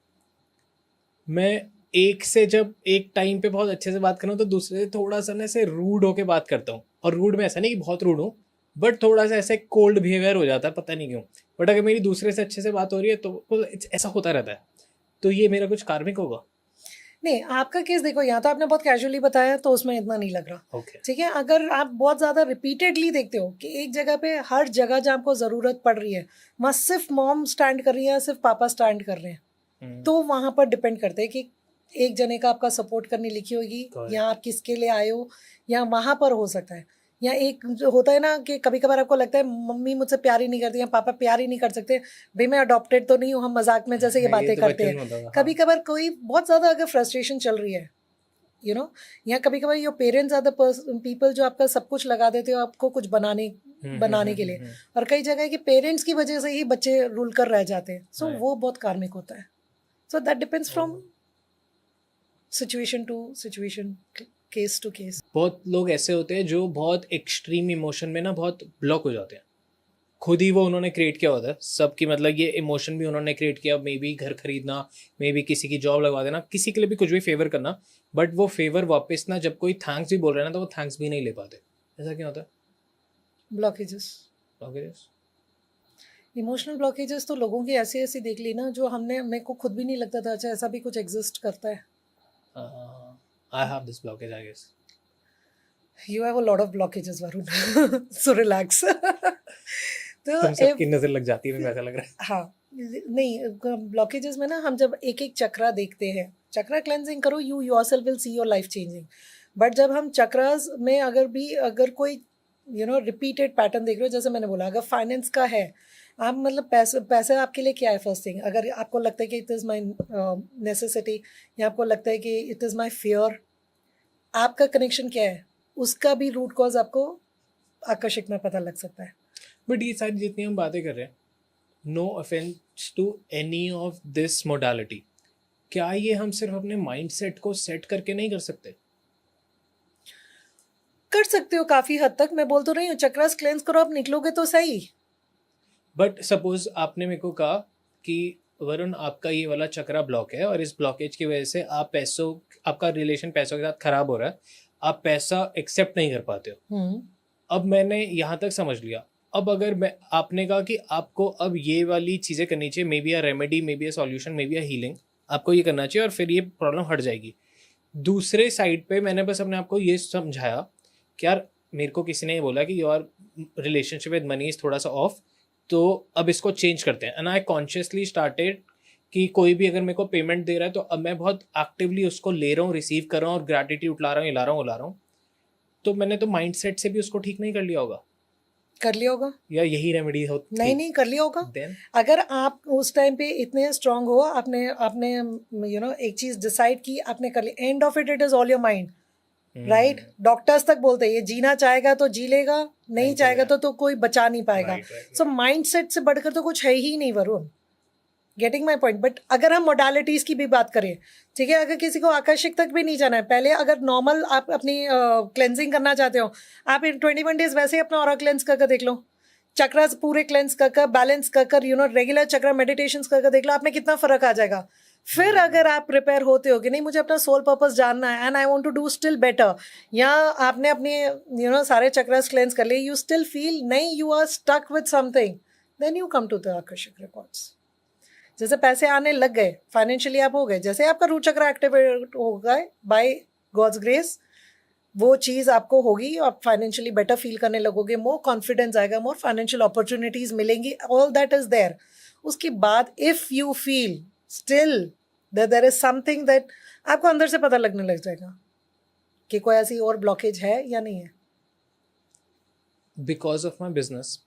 मैं एक से जब एक टाइम पे बहुत अच्छे से बात कर रहा हूँ तो दूसरे से थोड़ा सा ना ऐसे रूड होके बात करता हूँ, और रूड में ऐसा नहीं कि बहुत रूड हूँ, बट थोड़ा सा ऐसे कोल्ड बिहेवियर हो जाता है, पता नहीं क्यों। बट अगर मेरी दूसरे से अच्छे से बात हो रही है तो ऐसा होता रहता है। तो ये मेरा कुछ कार्मिक होगा? नहीं, आपका केस देखो, यहाँ तो आपने बहुत कैजुअली बताया तो उसमें इतना नहीं लग रहा। ओके, ठीक है, अगर आप बहुत ज़्यादा रिपीटेडली देखते हो कि एक जगह पे, हर जगह जहाँ आपको ज़रूरत पड़ रही है वहाँ सिर्फ मॉम स्टैंड कर रही है, सिर्फ पापा स्टैंड कर रहे हैं, तो वहाँ पर डिपेंड करते हैं कि एक जने का आपका सपोर्ट करने लिखी होगी, या आप किसके लिए आए हो, या वहाँ पर हो सकता है। या एक जो होता है ना कि कभी कभार आपको लगता है मम्मी मुझसे प्यार ही नहीं करती, या पापा प्यार ही नहीं कर सकते, भाई मैं अडॉप्टेड तो नहीं हूँ, हम मजाक में जैसे ये बातें तो करते बचपन में हैं। होता था, कभी कभार कोई बहुत ज़्यादा अगर फ्रस्ट्रेशन चल रही है, या कभी कभार your parents are the people जो आपका सब कुछ लगा देते हो आपको कुछ बनाने के लिए, और कई जगह है कि पेरेंट्स की वजह से ही बच्चे रूल कर रह जाते हैं, सो वो बहुत कार्मिक होता है। So that depends from situation to situation, case to case. बहुत लोग ऐसे होते हैं जो बहुत एक्सट्रीम इमोशन में ना बहुत ब्लॉक हो जाते हैं, खुद ही वो उन्होंने क्रिएट किया होता है सबकी, मतलब ये इमोशन भी उन्होंने क्रिएट किया, मे बी घर खरीदना, मे बी किसी की जॉब लगवा देना, किसी के लिए भी कुछ भी फेवर करना, बट वो फेवर वापस ना जब कोई थैंक्स भी बोल रहा है ना तो वो थैंक्स भी नहीं ले पाते। ऐसा क्या होता है? ब्लॉकेजेस, इमोशनल ब्लॉकेजेस तो लोगों की ऐसी ऐसी देख ली ना, जो मेरे को खुद भी नहीं लगता था अच्छा ऐसा भी कुछ एग्जिस्ट करता है। I have this blockage I guess. You have a lot of blockages, Varun. So relax. तो तुम सबकी नजर लग जाती है, मेरे को ऐसा लग रहा है. हाँ, नहीं, ब्लॉकेजेस में ना हम जब एक एक चक्रा देखते हैं, चक्रा क्लेंजिंग करो, you yourself will see your life changing. But जब हम चक्रास में अगर कोई रिपीटेड पैटर्न देख रहे हो, जैसे मैंने बोला, अगर फाइनेंस का है, आप मतलब पैसे आपके लिए क्या है फर्स्ट थिंग. अगर आपको लगता है कि इट इज़ माई नेसेसिटी, या आपको लगता है कि इट इज़ माई फियर, आपका कनेक्शन क्या है, उसका भी रूट कॉज आपको आकर्षिक में पता लग सकता है. बट ये सारी जितनी हम बातें कर रहे हैं, no offence to any of this modality, क्या ये हम सिर्फ अपने माइंडसेट को सेट करके नहीं कर सकते? कर सकते हो काफ़ी हद तक. मैं बोल तो रही हूँ, चक्रास क्लेंस करो, आप निकलोगे तो सही. बट सपोज आपने मेरे को कहा कि वरुण, आपका ये वाला चक्रा ब्लॉक है और इस ब्लॉकेज की वजह से आपका रिलेशन पैसों के साथ खराब हो रहा है, आप पैसा एक्सेप्ट नहीं कर पाते हो. अब मैंने यहाँ तक समझ लिया. अब अगर आपने कहा कि आपको अब ये वाली चीज़ें करनी चाहिए, may be a remedy, may be a solution, may be a healing, आपको ये करना चाहिए और फिर ये प्रॉब्लम हट जाएगी. दूसरे साइड पे मैंने बस अपने आप को ये समझाया कि यार, मेरे को किसी ने ये बोला कि your relationship with money is थोड़ा सा ऑफ, तो अब इसको चेंज करते हैं. एंड आई कॉन्शियसली स्टार्टेड कि कोई भी अगर मेरे को पेमेंट दे रहा है तो अब मैं बहुत एक्टिवली उसको ले रहा हूँ, रिसीव कर रहा हूँ और ग्रैटिट्यूड ला रहा हूँ. तो मैंने तो माइंडसेट से भी उसको ठीक नहीं कर लिया होगा. कर लिया होगा, या यही रेमेडी होती? नहीं कर लिया होगा. Then? अगर आप उस टाइम पे इतने स्ट्रांग हो, आपने एक चीज डिसाइड की, आपने कर ली, end of it is all your mind, right. Doctors तक बोलते हैं ये जीना चाहेगा तो जी लेगा, नहीं चाहेगा तो कोई बचा नहीं पाएगा. सो माइंडसेट से बढ़कर तो कुछ है ही नहीं, Varun. Getting my point. But अगर हम मोडालिटीज़ की भी बात करें, ठीक है, अगर किसी को आकर्षिक तक भी नहीं जाना है, पहले अगर नॉर्मल आप अपनी क्लेंजिंग करना चाहते हो, आप इन 21 डेज वैसे ही अपना ऑरा क्लेंस कर देख लो, चक्रास पूरे क्लेंस कर बैलेंस कर रेगुलर चक्रा मेडिटेशन कर देख लो, आप में कितना फर्क आ जाएगा. फिर अगर आप प्रिपेयर होते हो कि नहीं, मुझे अपना सोल पर्पस जानना है and I want to do still better, या आपने अपने सारे चक्रास क्लेंस कर लिए, यू स्टिल फील नहीं, you are stuck with something, then you come to the Akashic records. जैसे पैसे आने लग गए, फाइनेंशियली आप हो गए, जैसे आपका रूट चक्र एक्टिवेट हो गए बाय गॉड्स ग्रेस, वो चीज़ आपको होगी, आप फाइनेंशियली बेटर फील करने लगोगे, मोर कॉन्फिडेंस आएगा, मोर फाइनेंशियल अपॉर्चुनिटीज मिलेंगी, ऑल दैट इज देयर. उसके बाद if you feel still that there is something, that आपको अंदर से पता लगने लग जाएगा कि कोई ऐसी और ब्लॉकेज है या नहीं है. बिकॉज ऑफ माई बिजनेस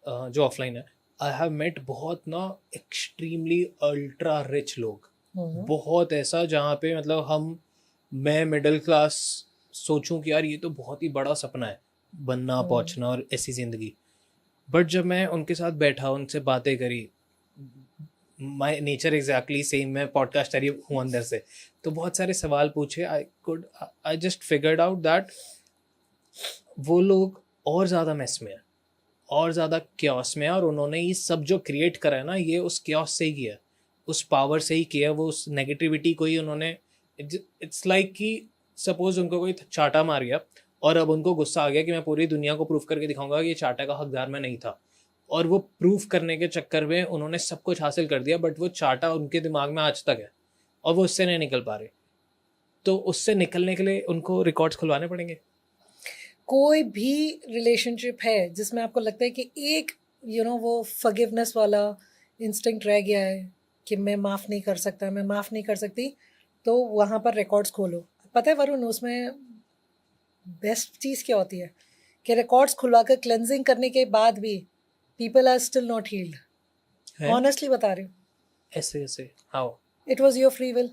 जो ऑफलाइन है, आई हैव मेट बहुत ना एक्सट्रीमली अल्ट्रा रिच लोग. बहुत ऐसा जहाँ पे मतलब मैं मिडिल क्लास सोचूं कि यार ये तो बहुत ही बड़ा सपना है बनना, पहुँचना और ऐसी ज़िंदगी. बट जब मैं उनके साथ बैठा, उनसे बातें करी, माई नेचर एग्जैक्टली सेम, मैं पॉडकास्टर ही हूँ अंदर से, तो बहुत सारे सवाल पूछे. I just figured out that वो लोग और ज़्यादा मेस में है, और ज़्यादा क्योस में है, और उन्होंने ये सब जो क्रिएट करा है ना, ये उस क्योस से ही किया है, उस पावर से ही किया है, वो उस नेगेटिविटी को ही उन्होंने. इट्स लाइक कि सपोज उनको कोई चाटा मार गया और अब उनको गुस्सा आ गया कि मैं पूरी दुनिया को प्रूफ करके दिखाऊंगा कि ये चाटा का हकदार मैं नहीं था, और वो प्रूफ करने के चक्कर में उन्होंने सब कुछ हासिल कर दिया, बट वो चाटा उनके दिमाग में आज तक है और वो उससे नहीं निकल पा रहे. तो उससे निकलने के लिए उनको रिकॉर्ड्स खुलवाने पड़ेंगे. कोई भी रिलेशनशिप है जिसमें आपको लगता है कि एक वो फॉरगिवनेस वाला इंस्टिंक्ट रह गया है कि मैं माफ़ नहीं कर सकता, मैं माफ़ नहीं कर सकती, तो वहाँ पर रिकॉर्ड्स खोलो. पता है वरुण, उसमें बेस्ट चीज़ क्या होती है कि रिकॉर्ड्स खुलवा कर क्लेंजिंग करने के बाद भी people are still not healed. Honestly बता रही हूँ. ऐसे how? It was your free will.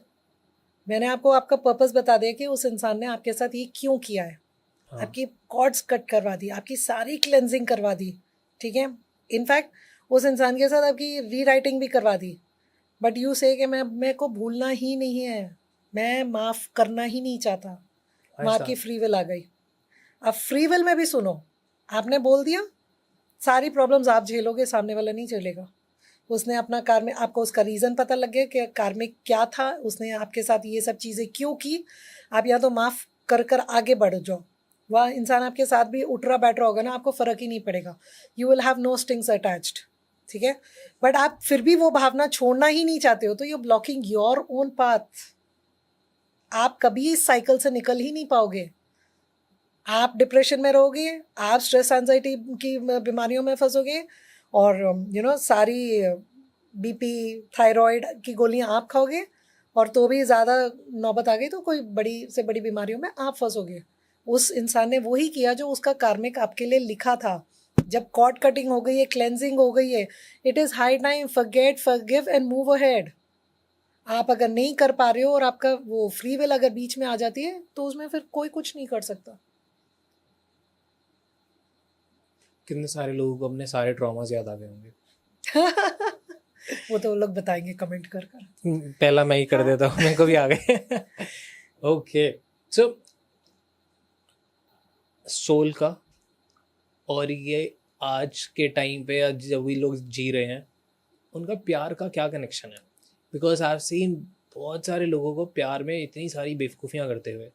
मैंने आपको आपका पर्पस बता दिया कि उस इंसान ने आपके साथ ये क्यों किया है. आपकी कॉर्ड्स कट करवा दी, आपकी सारी क्लेंजिंग करवा दी, ठीक है. इनफैक्ट उस इंसान के साथ आपकी रीराइटिंग भी करवा दी, बट यू से कि मेरे को भूलना ही नहीं है, मैं माफ़ करना ही नहीं चाहता. वहाँ आपकी फ्री विल आ गई. अब फ्री विल में भी सुनो, आपने बोल दिया, सारी प्रॉब्लम्स आप झेलोगे, सामने वाला नहीं झेलेगा. उसने अपना कार्मिक, आपको उसका रीज़न पता लग गया कि कार्मिक क्या था, उसने आपके साथ ये सब चीज़ें क्यों की. आप या तो माफ़ कर आगे बढ़ जाओ, वह इंसान आपके साथ भी उठ रहा बैठ रहा होगा ना, आपको फ़र्क ही नहीं पड़ेगा. You will have no strings attached, ठीक है. बट आप फिर भी वो भावना छोड़ना ही नहीं चाहते हो, तो you blocking your own path. आप कभी इस साइकिल से निकल ही नहीं पाओगे. आप डिप्रेशन में रहोगे, आप स्ट्रेस एंजाइटी की बीमारियों में फंसोगे, और सारी बीपी थायराइड की गोलियां आप खाओगे, और तो भी ज़्यादा नौबत आ गई तो कोई बड़ी से बड़ी बीमारियों में आप फंसोगे। उस इंसान ने वही किया जो उसका कार्मिक आपके लिए लिखा था। जब कॉर्ड कटिंग हो गई है, क्लेंजिंग हो गई है, it is high time forget, forgive and move ahead. आप अगर नहीं कर पा रहे हो और आपका वो फ्री विल अगर बीच में आ जाती है तो उसमें फिर कोई कुछ नहीं कर सकता। कितने सारे लोगों को अपने सारे ट्रॉमास याद आ गए होंगे। वो तो लोग बताएंगे कमेंट कर कर। पहला मैं ही कर देता हूँ, मेरे को भी आ गए। ओके, सो सोल का और ये आज के टाइम पे आज जब भी लोग जी रहे हैं उनका प्यार का क्या कनेक्शन है? बिकॉज आई हैव सीन बहुत सारे लोगों को प्यार में इतनी सारी बेवकूफ़ियाँ करते हुए,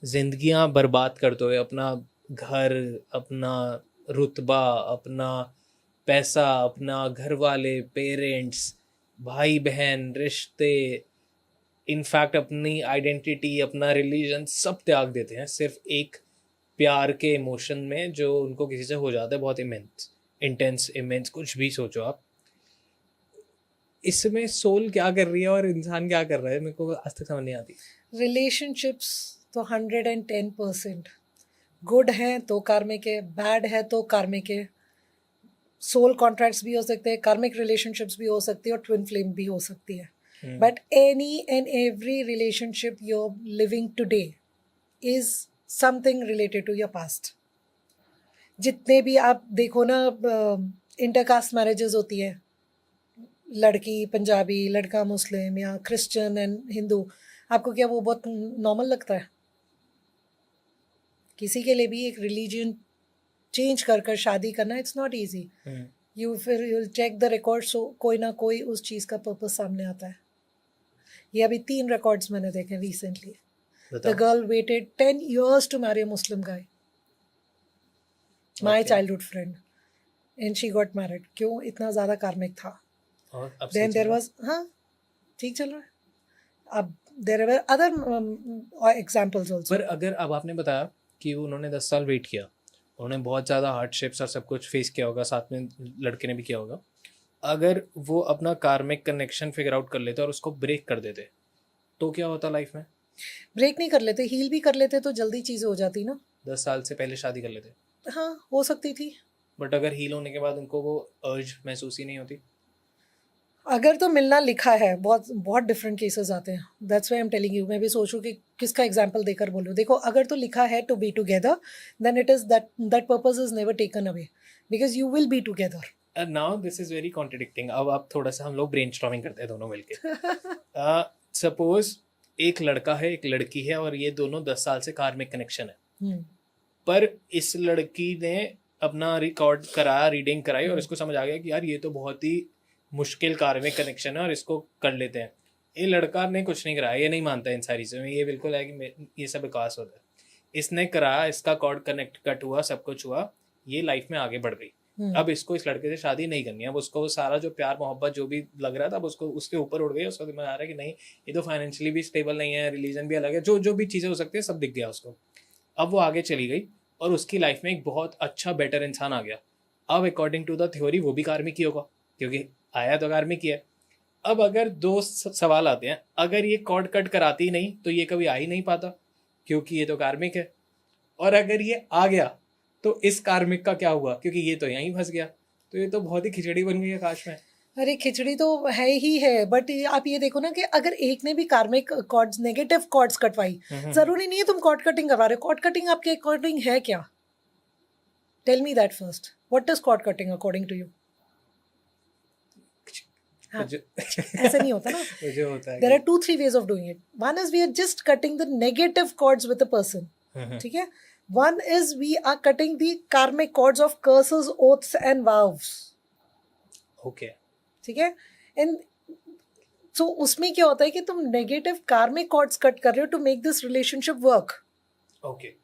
जिंदगियां बर्बाद करते हुए, अपना घर, अपना रुतबा, अपना पैसा, अपना घर वाले, पेरेंट्स, भाई बहन, रिश्ते, इनफैक्ट अपनी आइडेंटिटी, अपना रिलीजन सब त्याग देते हैं सिर्फ एक प्यार के इमोशन में जो उनको किसी से हो जाता है बहुत इंटेंस इमेंस, कुछ भी सोचो आप। इसमें सोल क्या कर रही है और इंसान क्या कर रहा है, मेरे को आज तक समझ नहीं आती। रिलेशनशिप्स तो 110% गुड हैं तो कार्मिक है, बैड है तो कार्मिक है। सोल कॉन्ट्रैक्ट्स भी हो सकते हैं, कार्मिक रिलेशनशिप्स भी हो सकती है, और ट्विन फ्लेम भी हो सकती है। But any and every relationship you are living today is something related to your past. जितने भी आप देखो ना, इंटरकास्ट मैरिजेस होती है, लड़की पंजाबी, लड़का मुस्लिम या क्रिश्चियन एंड हिंदू, आपको क्या वो बहुत नॉर्मल लगता है? किसी के लिए भी एक रिलीजन चेंज कर कर शादी करना, इट्स नॉट ईजी। यू फिर यू चेक द रिकॉर्ड, सो कोई ना कोई उस चीज़ का पर्पस सामने आता है। ये अभी 3 रिकॉर्ड्स मैंने देखे recently. The girl waited 10 years to marry a Muslim guy, my childhood friend, and she got married. क्यों? इतना ज़्यादा कार्मिक था। और अब Then there was, हाँ ठीक चल रहा है। अब there were other examples also. पर अगर अब आपने बताया कि उन्होंने 10 साल वेट किया, उन्होंने बहुत ज़्यादा हार्डशिप्स और सब कुछ फेस किया होगा, साथ में लड़के ने भी किया होगा, अगर वो अपना कार्मिक कनेक्शन फिगर आउट कर लेते और उसको ब्रेक कर देते तो क्या होता लाइफ में? ब्रेक नहीं कर लेते, हील भी कर लेते तो जल्दी चीज़ें हो जाती ना। 10 साल से पहले शादी कर लेते। हाँ, हो सकती थी। बट अगर हील होने के बाद उनको वो अर्ज महसूस ही नहीं होती? अगर तो मिलना लिखा है, बहुत बहुत डिफरेंट केसेस आते हैं। That's why I am telling you. मैं भी सोचूं कि किसका एग्जांपल देकर बोलूं। देखो, अगर तो लिखा है to be together, then it is that purpose is never taken away, because you will be together. Now this is very contradicting. अब आप थोड़ा सा, हम लोग ब्रेनस्टॉर्मिंग करते हैं दोनों मिलके। सपोज एक लड़का है, एक लड़की है, और ये दोनों 10 साल से कार्मिक कनेक्शन है। पर इस लड़की ने अपना रिकॉर्ड कराया, रीडिंग कराई, और इसको समझ आ गया कि यार ये तो बहुत ही मुश्किल कार्मिक कनेक्शन है और इसको कर लेते हैं। ये लड़का ने कुछ नहीं कराया, ये नहीं मानता इन सारी चीज़ों में, ये बिल्कुल है कि ये सब विकास होता है। इसने कराया, इसका कॉर्ड कनेक्ट कट हुआ, सब कुछ हुआ, ये लाइफ में आगे बढ़ गई। अब इसको इस लड़के से शादी नहीं करनी है। अब उसको सारा जो प्यार मोहब्बत जो भी लग रहा था, अब उसको उसके ऊपर उड़ गई। उसको दिमाग आ रहा है कि नहीं, ये तो फाइनेंशियली भी स्टेबल नहीं है, रिलीजन भी अलग है, जो जो भी चीज़ें हो सकती है सब दिख गया उसको। अब वो आगे चली गई और उसकी लाइफ में एक बहुत अच्छा बेटर इंसान आ गया। अब अकॉर्डिंग टू द थ्योरी वो भी कार्मिक ही होगा, क्योंकि आया तो कार्मिक ही है। अब अगर दो सवाल आते हैं, अगर ये कॉर्ड कट कराती नहीं तो ये कभी आ ही नहीं पाता, क्योंकि ये तो कार्मिक है। और अगर ये आ गया तो इस कार्मिक का क्या हुआ, क्योंकि ये तो यहीं फंस गया। तो ये तो बहुत ही खिचड़ी बन गई आकाश में। अरे खिचड़ी तो है ही है, बट आप ये देखो ना कि अगर एक ने भी कार्मिक कॉर्ड्स, नेगेटिव कॉर्ड्स कटवाई, जरूरी नहीं है तुम कॉर्ड कटिंग करवा रहे हो। कॉर्ड कटिंग आपके अकॉर्डिंग है क्या? Tell me that first. What is cord cutting according to you? हाँ, ऐसे नहीं होता ना। मुझे होता है there are 2-3 ways of doing it. One is we are just cutting the negative cords with a person. ठीक है? One is we are cutting the karmic cords of curses, oaths and vows. Okay, ठीक है? And so उसमें क्या होता है कि तुम नेगेटिव कार्मिक कॉर्ड्स कट कर रहे हो to make this relationship work. Okay,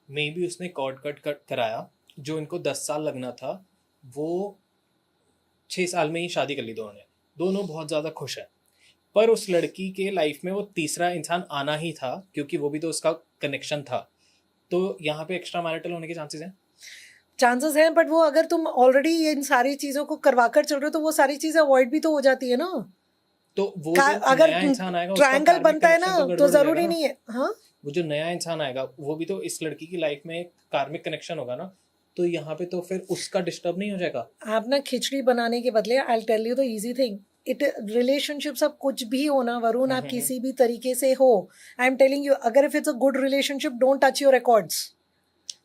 maybe उसने कॉर्ड कट कराया, जो इनको 10 साल लगना था वो 6 साल में ही शादी कर ली दोनों बहुत ज़्यादा खुश है। पर उस लड़की के लाइफ में वो तीसरा इंसान आना ही था, क्योंकि वो भी तो उसका कनेक्शन था। तो यहाँ पे एक्स्ट्रा मैरिटल होने के चांसेस हैं? चांसेस हैं, बट वो अगर तुम ऑलरेडी इन सारी चीजों को करवा कर चल रहे हो तो वो सारी चीजें अवॉइड भी तो हो जाती है ना। तो वो जो अगर नया इंसान आएगा उसका ट्रायंगल कार्मिक बनता है कनेक्शन ना तो तो गड़बड़ हो जाएगा जरूरी ना। नहीं है। हाँ, वो जो नया इंसान आएगा वो भी तो इस लड़की की लाइफ में एक कार्मिक कनेक्शन होगा ना, तो यहाँ पे तो फिर उसका डिस्टर्ब नहीं हो जाएगा? आप ना खिचड़ी बनाने के बदले I tell you the easy thing, it relationships अब कुछ भी हो ना वरुण, आप किसी भी तरीके से हो, आई एम टेलिंग यू, अगर if it's a good relationship don't touch your records.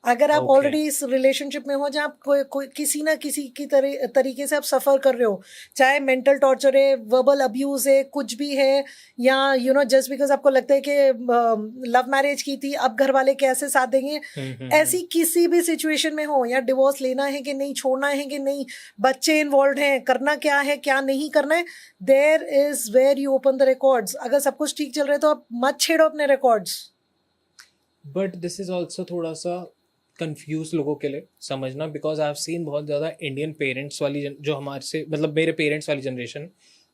अगर आप Okay. ऑलरेडी इस रिलेशनशिप में हो जहाँ आप कोई किसी ना किसी की तरीके से आप सफ़र कर रहे हो, चाहे मेंटल टॉर्चर है, वर्बल अब्यूज है, कुछ भी है, या यू नो जस्ट बिकॉज आपको लगता है कि लव मैरिज की थी अब घर वाले कैसे साथ देंगे, ऐसी किसी भी सिचुएशन में हो, या डिवोर्स लेना है कि नहीं, छोड़ना है कि नहीं, बच्चे इन्वॉल्व हैं, करना क्या है क्या नहीं करना है, there is where you open the records. अगर सब कुछ ठीक चल रहा है तो आप मत छेड़ो अपने records. But this is also थोड़ा सा कंफ्यूज लोगों के लिए समझना, बिकॉज आई हैव सीन बहुत ज़्यादा इंडियन पेरेंट्स वाली जो हमारे से मतलब मेरे पेरेंट्स वाली जनरेशन,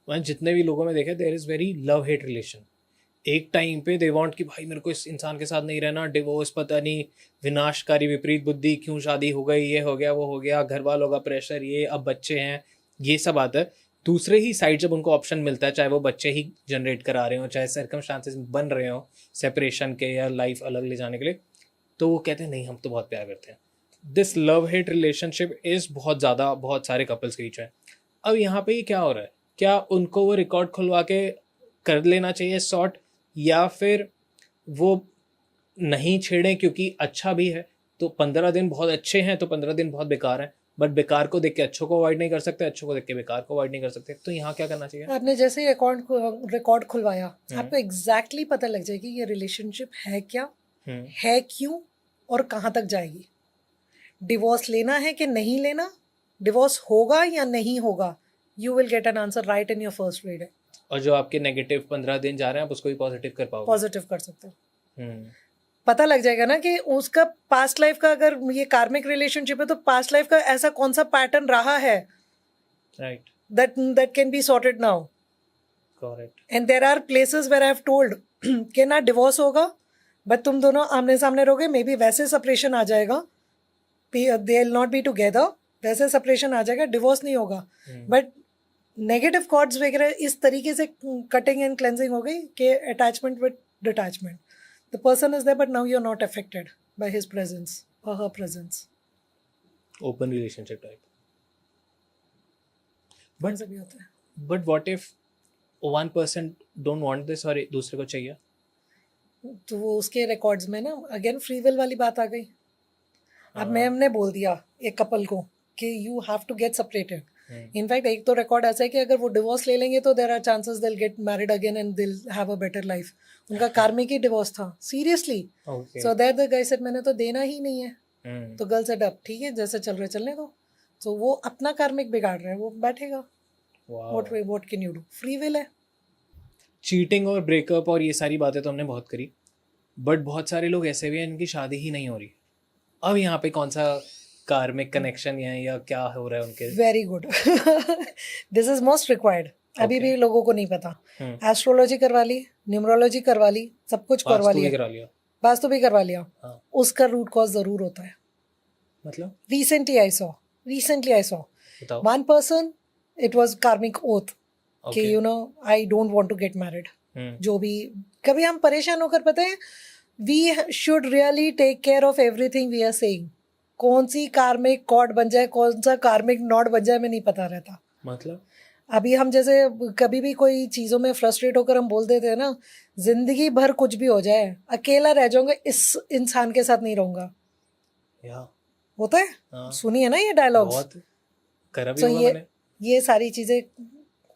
मैंने जितने भी लोगों में देखे there is very love hate relation. एक टाइम पे दे वांट कि भाई मेरे को इस इंसान के साथ नहीं रहना, डिवोर्स, पता नहीं विनाशकारी विपरीत बुद्धि, क्यों शादी हो गई, ये हो गया वो हो गया, घर वालों का प्रेशर, ये अब बच्चे हैं, ये सब आता है। दूसरे ही साइड जब उनको ऑप्शन मिलता है, चाहे वो बच्चे ही जनरेट करा रहे हो, चाहे सर्कमस्टांसेस बन रहे हो सेपरेशन के या लाइफ अलग ले जाने के लिए, तो वो कहते हैं नहीं हम तो बहुत प्यार करते हैं। This love hate relationship is बहुत ज़्यादा बहुत सारे कपल्स के बीच में। अब यहाँ पे ये क्या हो रहा है, क्या उनको वो रिकॉर्ड खुलवा के कर लेना चाहिए सॉर्ट, या फिर वो नहीं छेड़ें क्योंकि अच्छा भी है, तो 15 दिन बहुत अच्छे हैं तो 15 दिन बहुत बेकार हैं, बट बेकार को देख के अच्छों को अवॉइड नहीं कर सकते, अच्छों को देख के बेकार को अवॉइड नहीं कर सकते, तो यहाँ क्या करना चाहिए? आपने जैसे ही रिकॉर्ड खुलवाया आपको एग्जैक्टली पता लग जाएगी ये रिलेशनशिप है क्या, है क्यों, और कहाँ तक जाएगी। डिवोर्स लेना है कि नहीं लेना, डिवोर्स होगा या नहीं होगा, you will get an answer right in your first read. और जो आपके नेगेटिव 15 दिन जा रहे हैं आप उसको भी पॉजिटिव कर पाओगे। पॉजिटिव कर सकते हो। पता लग जाएगा ना कि उसका पास्ट लाइफ का, अगर ये कार्मिक रिलेशनशिप है तो पास्ट लाइफ का ऐसा कौन सा पैटर्न रहा है, right, that can be sorted now. Correct. And there are places where I have told कि ना डिवोर्स होगा बट तुम दोनों आमने सामने रहोगे, मे बी वैसे सेपरेशन आ जाएगा, they will not be together, वैसे सेपरेशन आ जाएगा, डिवोर्स नहीं होगा। बट नेगेटिव कॉर्ड्स वगैरह इस तरीके से कटिंग एंड क्लेंजिंग हो गई कि attachment with detachment, the person is there but now you are not affected by his presence और her presence. Open relationship type. But भी होता है। But what if 1% don't want this और दूसरे को चाहिए? तो वो उसके रिकॉर्ड्स में ना अगेन फ्री विल वाली बात आ गई। अब मैम ने बोल दिया एक कपल को कि you have to get separated. In fact एक तो रिकॉर्ड ऐसा है कि अगर वो डिवोर्स ले लेंगे तो there are chances they will get married again and they will have a better life. उनका कार्मिक ही डिवोर्स था, seriously. So that the guy said मैंने तो देना ही नहीं है। तो गर्ल सेड अब ठीक है जैसे चल रहे चलने दो। तो वो अपना कार्मिक बिगाड़ रहा है, वो बैठेगा। What can you do, free will है। चीटिंग और ब्रेकअप और ये सारी बातें तो हमने बहुत करी, बट बहुत सारे लोग ऐसे भी हैं इनकी शादी ही नहीं हो रही। अब यहाँ पे कौन सा कार्मिक कनेक्शन या क्या हो रहा है उनके? Very good, this is most required. अभी भी लोगों को नहीं पता। एस्ट्रोलॉजी करवा ली, न्यूमरोलॉजी करवा ली, सब कुछ करवा लिया, वास्तु भी करवा लिया। उसका रूट कॉज जरूर होता है। मतलब recently I saw one person, it was karmic oath कि you know I don't want to get married. जो भी कभी हम परेशान होकर, पता है, we should really take care of everything we are saying. कौन सी कार्मिक कॉर्ड बन जाए, कौन सा कार्मिक नॉट बन जाए, में नहीं पता रहता। मतलब अभी हम जैसे कभी भी कोई चीज़ों में फ्रस्ट्रेट होकर हम बोल देते हैं ना, जिंदगी भर कुछ भी हो जाए अकेला रह जाऊंगा, इस इंसान के साथ नहीं रहूंगा। होता है, सुनिए ना ये डायलॉग्स। तो ये सारी चीज़ें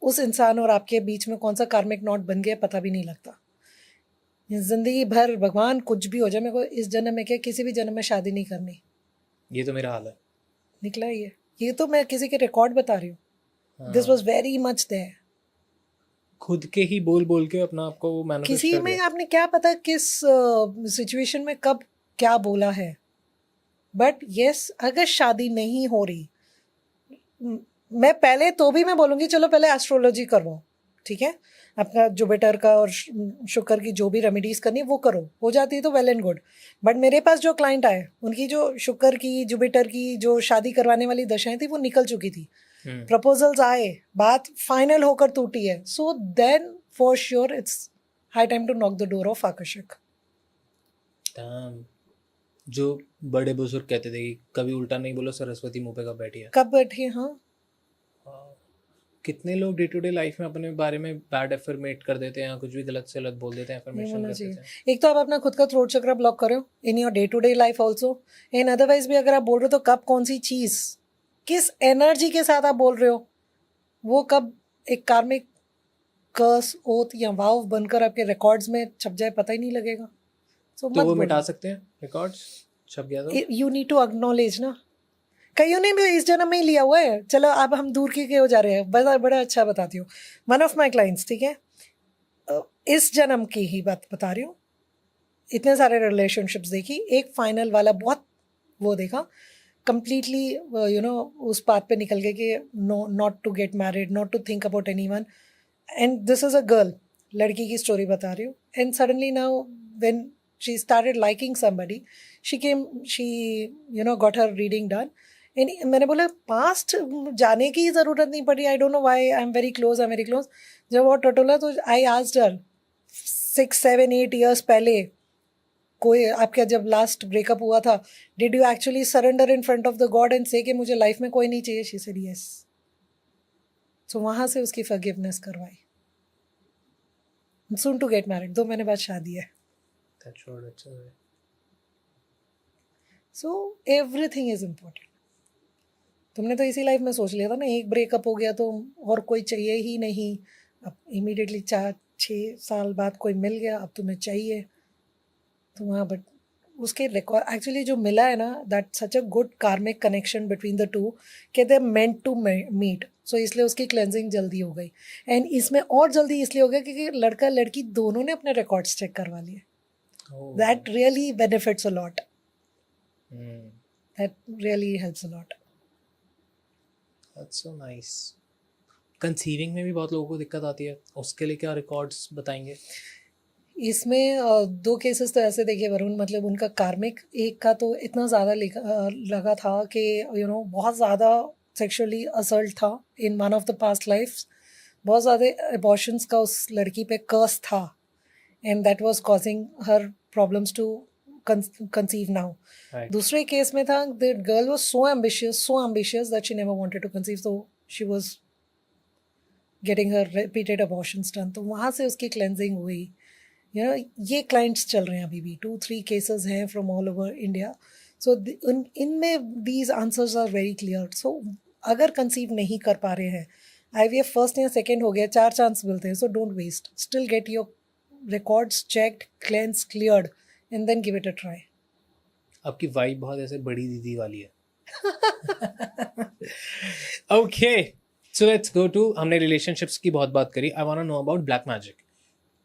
उस इंसान और आपके बीच में कौन सा कार्मिक नॉट बन गया पता भी नहीं लगता। जिंदगी भर भगवान कुछ भी हो जाए, मेरे को इस जन्म में क्या किसी भी जन्म में शादी नहीं करनी, ये तो मेरा हाल है। निकला ये तो मैं किसी के रिकॉर्ड बता रही हूँ। This was very much there. खुद के ही बोल बोल के अपना आपको मैनिफेस्ट किसी में आपने क्या पता किस सिचुएशन में कब क्या बोला है। बट यस, अगर शादी नहीं हो रही, मैं पहले तो भी मैं बोलूँगी चलो पहले एस्ट्रोलॉजी करवाओ, ठीक है। अपना जुपिटर का और शुक्र की जो भी रेमेडीज करनी है वो करो, हो जाती है तो वेल एंड गुड। बट मेरे पास जो क्लाइंट आए उनकी जो शुक्र की जुपिटर की जो शादी करवाने वाली दशाएं थी वो निकल चुकी थी, प्रपोजल्स आए, बात फाइनल होकर टूटी है, so then for sure it's high time to knock the door of Akashic. जो बड़े बुजुर्ग कहते थे कि कभी उल्टा नहीं बोलो, सरस्वती मुंह पे कब बैठी है। कब बैठी है, हाँ। कितने लोग डे टू डे लाइफ में अपने बारे में बैड एफर्मेट कर देते हैं, कुछ भी गलत से गलत बोल देते हैं, नहीं एफर्मेशन होना कर चाहिए। देते हैं। एक तो आप अपना खुद का थ्रोट चक्र ब्लॉक करो in your day to day life also, in otherwise भी अगर आप बोल रहे हो तो कब कौन सी चीज किस एनर्जी के साथ आप बोल रहे हो वो कब एक कार्मिक कर्स ओथ या वाव बनकर आपके रिकॉर्ड्स में छप जाए पता ही नहीं लगेगा। सो तो वो मत मिटा सकते हैं रिकॉर्ड्स, छप गया तो। यू नीड टू एक्नॉलेज ना। कईयों ने भी इस जन्म में ही लिया हुआ है। चलो अब हम दूर की हो जा रहे हैं, बड़ा बड़ा अच्छा बताती हूँ। वन ऑफ माई क्लाइंट्स, ठीक है, इस जन्म की ही बात बता रही हूँ, इतने सारे रिलेशनशिप्स देखी, एक फाइनल वाला बहुत वो देखा, कंप्लीटली यू नो उस बात पे निकल गए कि no, not to get married, not to think about anyone, and this is a girl, लड़की की स्टोरी बता रही हूँ। And suddenly now when she started liking somebody, she you know got her reading done, एंड मैंने बोला past जाने की ज़रूरत नहीं पड़ी, I don't know why, I am very close, I am very close. जब वो टटोला तो आई आस्क्ड हर 6 7 8 years पहले कोई आपका जब लास्ट ब्रेकअप हुआ था, did you actually surrender in front of the God and से कि मुझे लाइफ में कोई नहीं चाहिए? She said yes. सो वहां से उसकी फॉरगिवनेस करवाई, सून टू गेट मैरिड, 2 महीने बाद शादी है। So everything is important. तुमने तो इसी लाइफ में सोच लिया था ना, एक ब्रेकअप हो गया तो और कोई चाहिए ही नहीं, अब इमीडिएटली 4 6 साल बाद कोई मिल गया, अब तुम्हें चाहिए तो वहाँ, बट उसके रिकॉर्ड एक्चुअली जो मिला है ना, that such a good karmic connection between the two कि दे मेंट टू मीट, सो इसलिए उसकी क्लेंजिंग जल्दी हो गई। एंड इसमें और जल्दी इसलिए हो गया क्योंकि लड़का लड़की दोनों ने अपने रिकॉर्ड्स चेक करवा लिए। That really benefits a lot, that really helps a lot. That's so nice. Conceiving में भी बहुत लोगों को दिक्कत आती है, उसके लिए क्या रिकॉर्ड्स बताएंगे? इसमें 2 केसेस तो ऐसे देखे वरुण, मतलब उनका कार्मिक, एक का तो इतना ज़्यादा लगा था कि यू नो बहुत ज़्यादा सेक्सुअली असल्ट था in one of the past lifes, बहुत ज़्यादा अबॉर्शंस का उस लड़की पे कर्स था, and that was causing her problems to conceive now. Right. दूसरे केस में था, the girl was so ambitious that she never wanted to conceive, so she was getting her repeated abortions done, तो वहाँ से उसकी cleansing हुई। You know ये clients चल रहे हैं अभी भी, 2 3 केसेस हैं from all over India. So इनमें these answers are very clear. So अगर कंसीव नहीं कर पा रहे हैं, IVF फर्स्ट या सेकेंड हो गया, 4 चांस मिलते हैं, so don't waste, still get your records checked, cleanse, cleared, and then give it a try. आपकी वाइब बहुत ऐसे बड़ी दीदी वाली है। Okay, so let's go to, हमने रिलेशनशिप्स की बहुत बात करी, I want to know about black magic.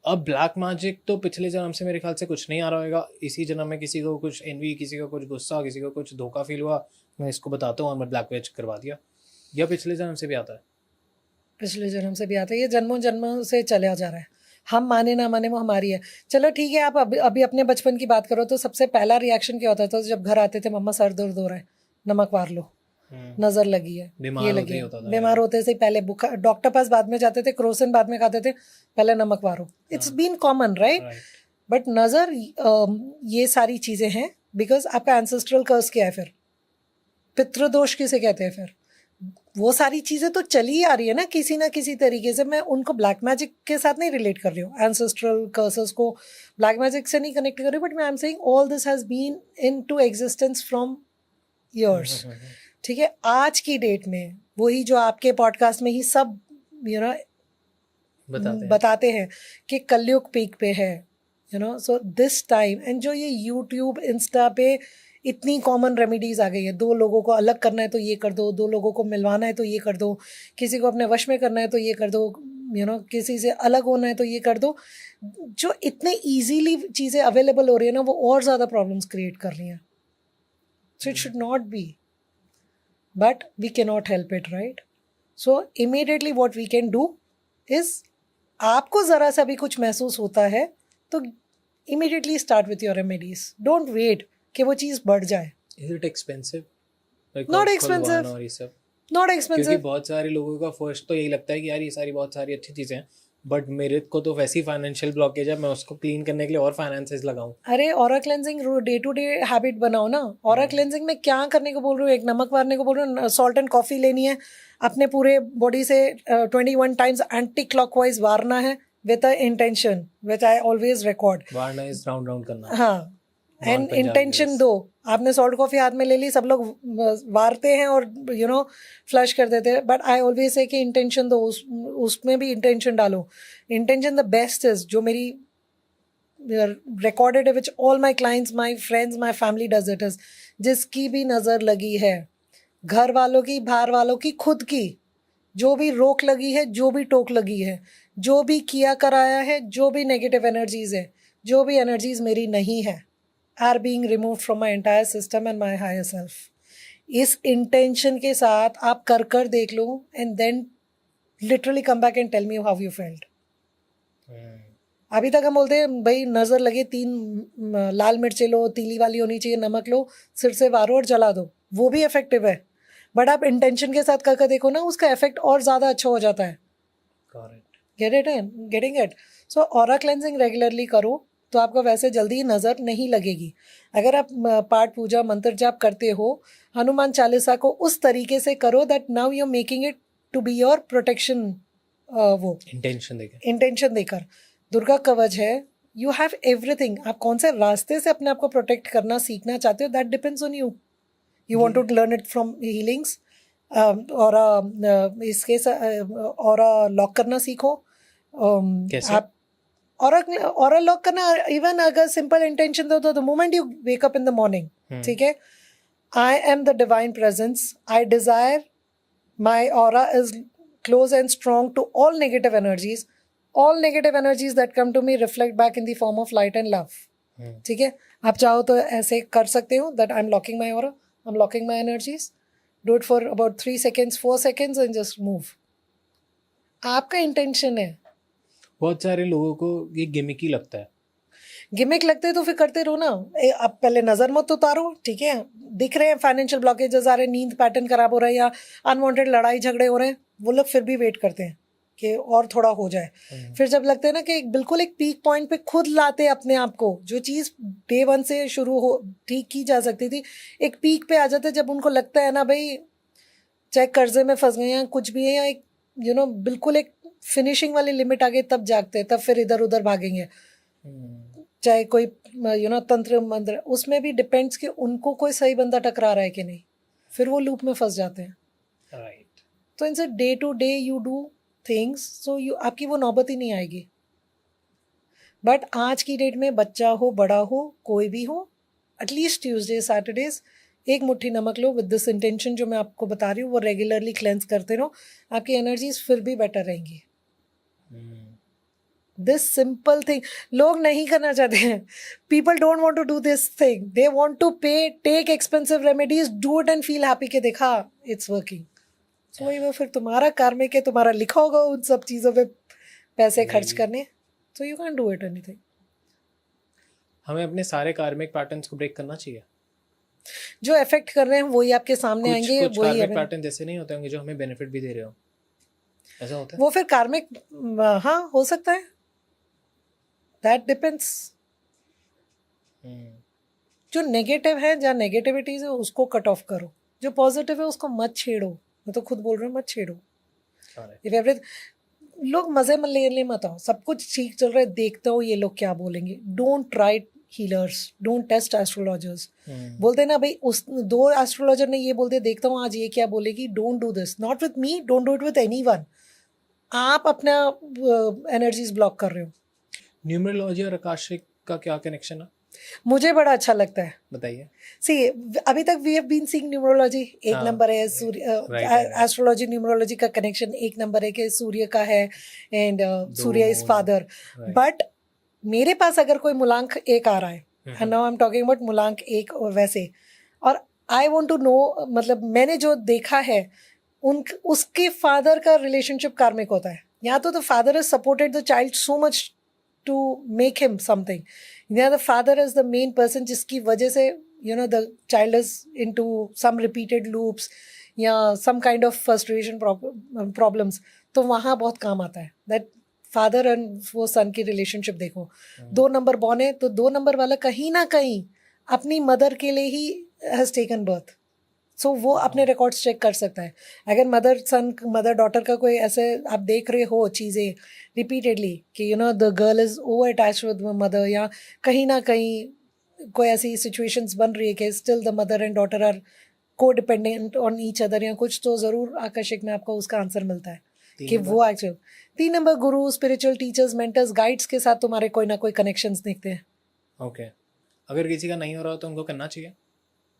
अब ब्लैक मैजिक तो पिछले जन्म से मेरे ख्याल से कुछ नहीं आ रहा होगा, इसी जन्म में किसी को कुछ एनवी, किसी को कुछ गुस्सा, किसी को कुछ धोखा फील हुआ, मैं इसको बताता हूँ और मैं ब्लैक मैजिक करवा दिया, या पिछले जन्म से भी आता है? पिछले जन्म से भी आता है, ये जन्मों जन्मों से चला जा रहा है, हम माने ना माने वो हमारी है। चलो ठीक है, आप अभी अपने बचपन की बात करो तो सबसे पहला रिएक्शन क्या होता था जब घर आते थे, मम्मा सर दर्द हो रहा है, नमक वार लो, नजर लगी है, ये लगी है। बीमार होते से पहले बुखार, डॉक्टर पास बाद में जाते थे, क्रोसिन बाद में खाते थे, पहले नमक वारो, it's been common right. But नजर, ये सारी चीजें हैं बिकॉज आपका एंसेस्ट्रल कर्स क्या है, फिर पितृदोष किसे कहते हैं, फिर वो सारी चीजें तो चली ही आ रही है ना किसी ना किसी तरीके से। मैं उनको ब्लैक मैजिक के साथ नहीं रिलेट कर रही हूँ, एंसेस्ट्रल कर्सेस को ब्लैक मैजिक से नहीं कनेक्ट कर रही हूँ, but I am saying all this has been into existence from years. ठीक है, आज की डेट में वही जो आपके पॉडकास्ट में ही सब यू नो बताते हैं कि कलयुग पीक पे है, you know. So this time, and जो ये यूट्यूब इंस्टा पे इतनी कॉमन रेमेडीज आ गई है, 2 लोगों को अलग करना है तो ये कर दो, 2 लोगों को मिलवाना है तो ये कर दो, किसी को अपने वश में करना है तो ये कर दो, यू नो किसी से अलग होना है तो ये कर दो, जो इतने ईजीली चीज़ें अवेलेबल हो रही है ना, वो और ज़्यादा प्रॉब्लम्स क्रिएट कर रही हैं। So it should not be, but we cannot help it, right? So immediately what we can do is आपको ज़रा सा भी कुछ महसूस होता है तो immediately start with your remedies, don't wait कि वो चीज़ बढ़ जाए. Is it expensive? Not expensive. और ये सब, नॉट क्योंकि एक्सपेंसिव. बहुत सारे लोगों का फर्स्ट तो यही लगता है कि यार ये सारी बहुत सारी अच्छी चीज़ें हैं, बट मेरे को तो वैसी फाइनेंशियल ब्लॉकेज है, मैं उसको क्लीन करने के लिए और फाइनेंसेस लगाऊं. अरे aura cleansing day to day habit बनाओ ना. ऑरा क्लेंजिंग में क्या करने को बोल रही हूँ, एक नमक मारने को बोल रही हूँ, सॉल्ट एंड कॉफी लेनी है, अपने पूरे बॉडी से 21 टाइम्स एंटी क्लॉकवाइज वारना है with a intention which I always record. Varna is round round करना. हाँ, एंड Non-Punjabi इंटेंशन ways. दो. आपने सॉल्ट कॉफी हाथ में ले ली, सब लोग वारते हैं और फ्लश कर देते हैं, बट आई ऑलवेज से कि इंटेंशन दो, उसमें भी इंटेंशन डालो. इंटेंशन द बेस्ट इज, जो मेरी रिकॉर्डेड है which all my clients, my friends, my family does it is, जिसकी भी नज़र लगी है, घर वालों की, बाहर वालों की, खुद की, जो भी रोक लगी है, जो भी टोक लगी है, जो भी किया कराया है, जो भी नेगेटिव एनर्जीज है, जो भी एनर्जीज मेरी नहीं है, are being removed from my entire system and my higher self. इस इंटेंशन के साथ आप कर देख लो and then literally come back and tell me how you felt. अभी तक हम बोलते हैं भाई नज़र लगे 3 लाल मिर्चें लो, तीली वाली होनी चाहिए, नमक लो, सिर से वारो और जला दो, वो भी इफेक्टिव है, बट आप इंटेंशन के साथ कर देखो ना, उसका इफेक्ट और ज़्यादा अच्छा हो जाता है. Getting it. So aura cleansing regularly करो तो आपको वैसे जल्दी नज़र नहीं लगेगी. अगर आप पाठ पूजा मंत्र जाप करते हो, हनुमान चालीसा को उस तरीके से करो that now you are making it to be your protection. वो इंटेंशन देकर दुर्गा कवच है, यू हैव एवरीथिंग. आप कौन से रास्ते से अपने आप को प्रोटेक्ट करना सीखना चाहते हो, that depends on you. You want to learn it from healings, और इसके और लॉक करना सीखो. कैसे? आप और लॉक करना, इवन अगर सिंपल इंटेंशन दो तो the moment you wake up in the morning, ठीक है, I am the divine presence, I Dzire my aura is close and strong to all negative energies. All negative energies that come to me reflect back in the form of light and love. ठीक है, आप चाहो तो ऐसे कर सकते हो that I'm locking my aura, I'm locking my energies. Do it for about 3 seconds, 4 seconds and just move. आपका इंटेंशन है. बहुत सारे लोगों को ये गिमिकी लगता है. गिमिक लगते तो फिर करते रहो ना. आप पहले नज़र मत उतारो, ठीक है, दिख रहे हैं फाइनेंशियल ब्लॉकेजेस आ रहे हैं, नींद पैटर्न खराब हो रहा है या अनवांटेड लड़ाई झगड़े हो रहे हैं, वो लोग फिर भी वेट करते हैं कि और थोड़ा हो जाए. फिर जब लगता है ना कि बिल्कुल एक पीक पॉइंट पे खुद लाते हैं अपने आप को, जो चीज़ डे 1 से शुरू हो ठीक की जा सकती थी, एक पीक पे आ जाते हैं जब उनको लगता है ना भाई चाहे कर्जे में फंस गए या कुछ भी है, या एक बिल्कुल एक फिनिशिंग वाली लिमिट आ गई, तब जागते हैं, तब फिर इधर उधर भागेंगे. चाहे कोई तंत्र मंत्र, उसमें भी डिपेंड्स कि उनको कोई सही बंदा टकरा रहा है कि नहीं, फिर वो लूप में फंस जाते हैं. राइट. तो इनसे day to day you do things, so you आपकी वो नौबत ही नहीं आएगी. बट आज की डेट में बच्चा हो बड़ा हो कोई भी हो, एटलीस्ट ट्यूसडे सैटरडेज एक मुट्ठी नमक लो विद दिस इंटेंशन जो मैं आपको बता रही हूँ, वो रेगुलरली क्लेंस करते रहो, आपकी एनर्जीज फिर भी बेटर रहेंगी. दिस सिंपल थिंग लोग नहीं करना चाहते हैं. People don't want to do this thing, they want to pay, take expensive remedies, do it and feel happy कि देखा इट्स वर्किंग. तो वही वो फिर तुम्हारा कार्मिक है, तुम्हारा लिखा होगा उन सब चीज़ों पे पैसे खर्च करने, तो you can do it anything. हमें अपने सारे कार्मिक पैटर्न्स को ब्रेक करना चाहिए. जो इफेक्ट कर रहे हैं वही आपके सामने आएंगे. कुछ कार्मिक पैटर्न जैसे नहीं होते होंगे जो हमें बेनिफिट भी दे रहे हो, ऐसा होता है? वो फिर कार्मिक, हाँ हो सकता है, दैट डिपेंड्स. जो नेगेटिव है, जहाँ नेगेटिविटीज है उसको कट ऑफ करो, जो पॉजिटिव है उसको मत छेड़ो. मैं तो खुद बोल रही हूँ मत छेड़ो. इफ एवरीथिंग, लोग मजे में ले मत आओ, सब कुछ ठीक चल रहा है, देखते हो ये लोग क्या बोलेंगे. Don't try healers, don't test astrologers. बोलते ना भाई उस 2 एस्ट्रोलॉजर ने ये बोलते, देखता हूँ आज ये क्या बोलेगी. Don't do this, not with me, don't do it with anyone. आप अपना एनर्जीज ब्लॉक कर रहे हो. न्यूमरोलॉजी और आकाशिक का क्या कनेक्शन है? मुझे बड़ा अच्छा लगता है. बताइए. सी अभी तक we have been seeing numerology, एक नंबर है. एस्ट्रोलॉजी न्यूमरोलॉजी का कनेक्शन एक नंबर है कि सूर्य का है and Surya is father. But मेरे पास अगर कोई मूलांक 1 आ रहा है, and now I am talking about mulank 1 वैसे, और आई वांट टू नो, मतलब मैंने जो देखा है उसके फादर का रिलेशनशिप कार्मिक होता है. या तो the father has supported the child so much to make him something, या the father is the main person जिसकी वजह से the child is into some repeated loops या some kind of frustration problems, तो वहाँ बहुत काम आता है दैट फादर एंड वो सन की रिलेशनशिप देखो। 2 नंबर बॉर्न है तो 2 नंबर वाला कहीं ना कहीं अपनी मदर के लिए ही हैज टेकन बर्थ, सो वो अपने रिकॉर्ड्स चेक कर सकता है। अगर मदर डॉटर का कोई ऐसे आप देख रहे हो चीज़ें रिपीटेडली कि the girl is over attach with mother, या कहीं ना कहीं कोई ऐसी सिचुएशंस बन रही है कि still the mother and daughter are codependent on each other या कुछ, तो ज़रूर आकर्षक में आपको उसका आंसर मिलता है कि वो एक्चुअल। 3 नंबर गुरु, स्पिरिचुअल टीचर्स, मेंटर्स, गाइड्स के साथ तुम्हारे कोई ना कोई कनेक्शंस दिखते हैं। ओके, अगर किसी का नहीं हो रहा तो उनको करना चाहिए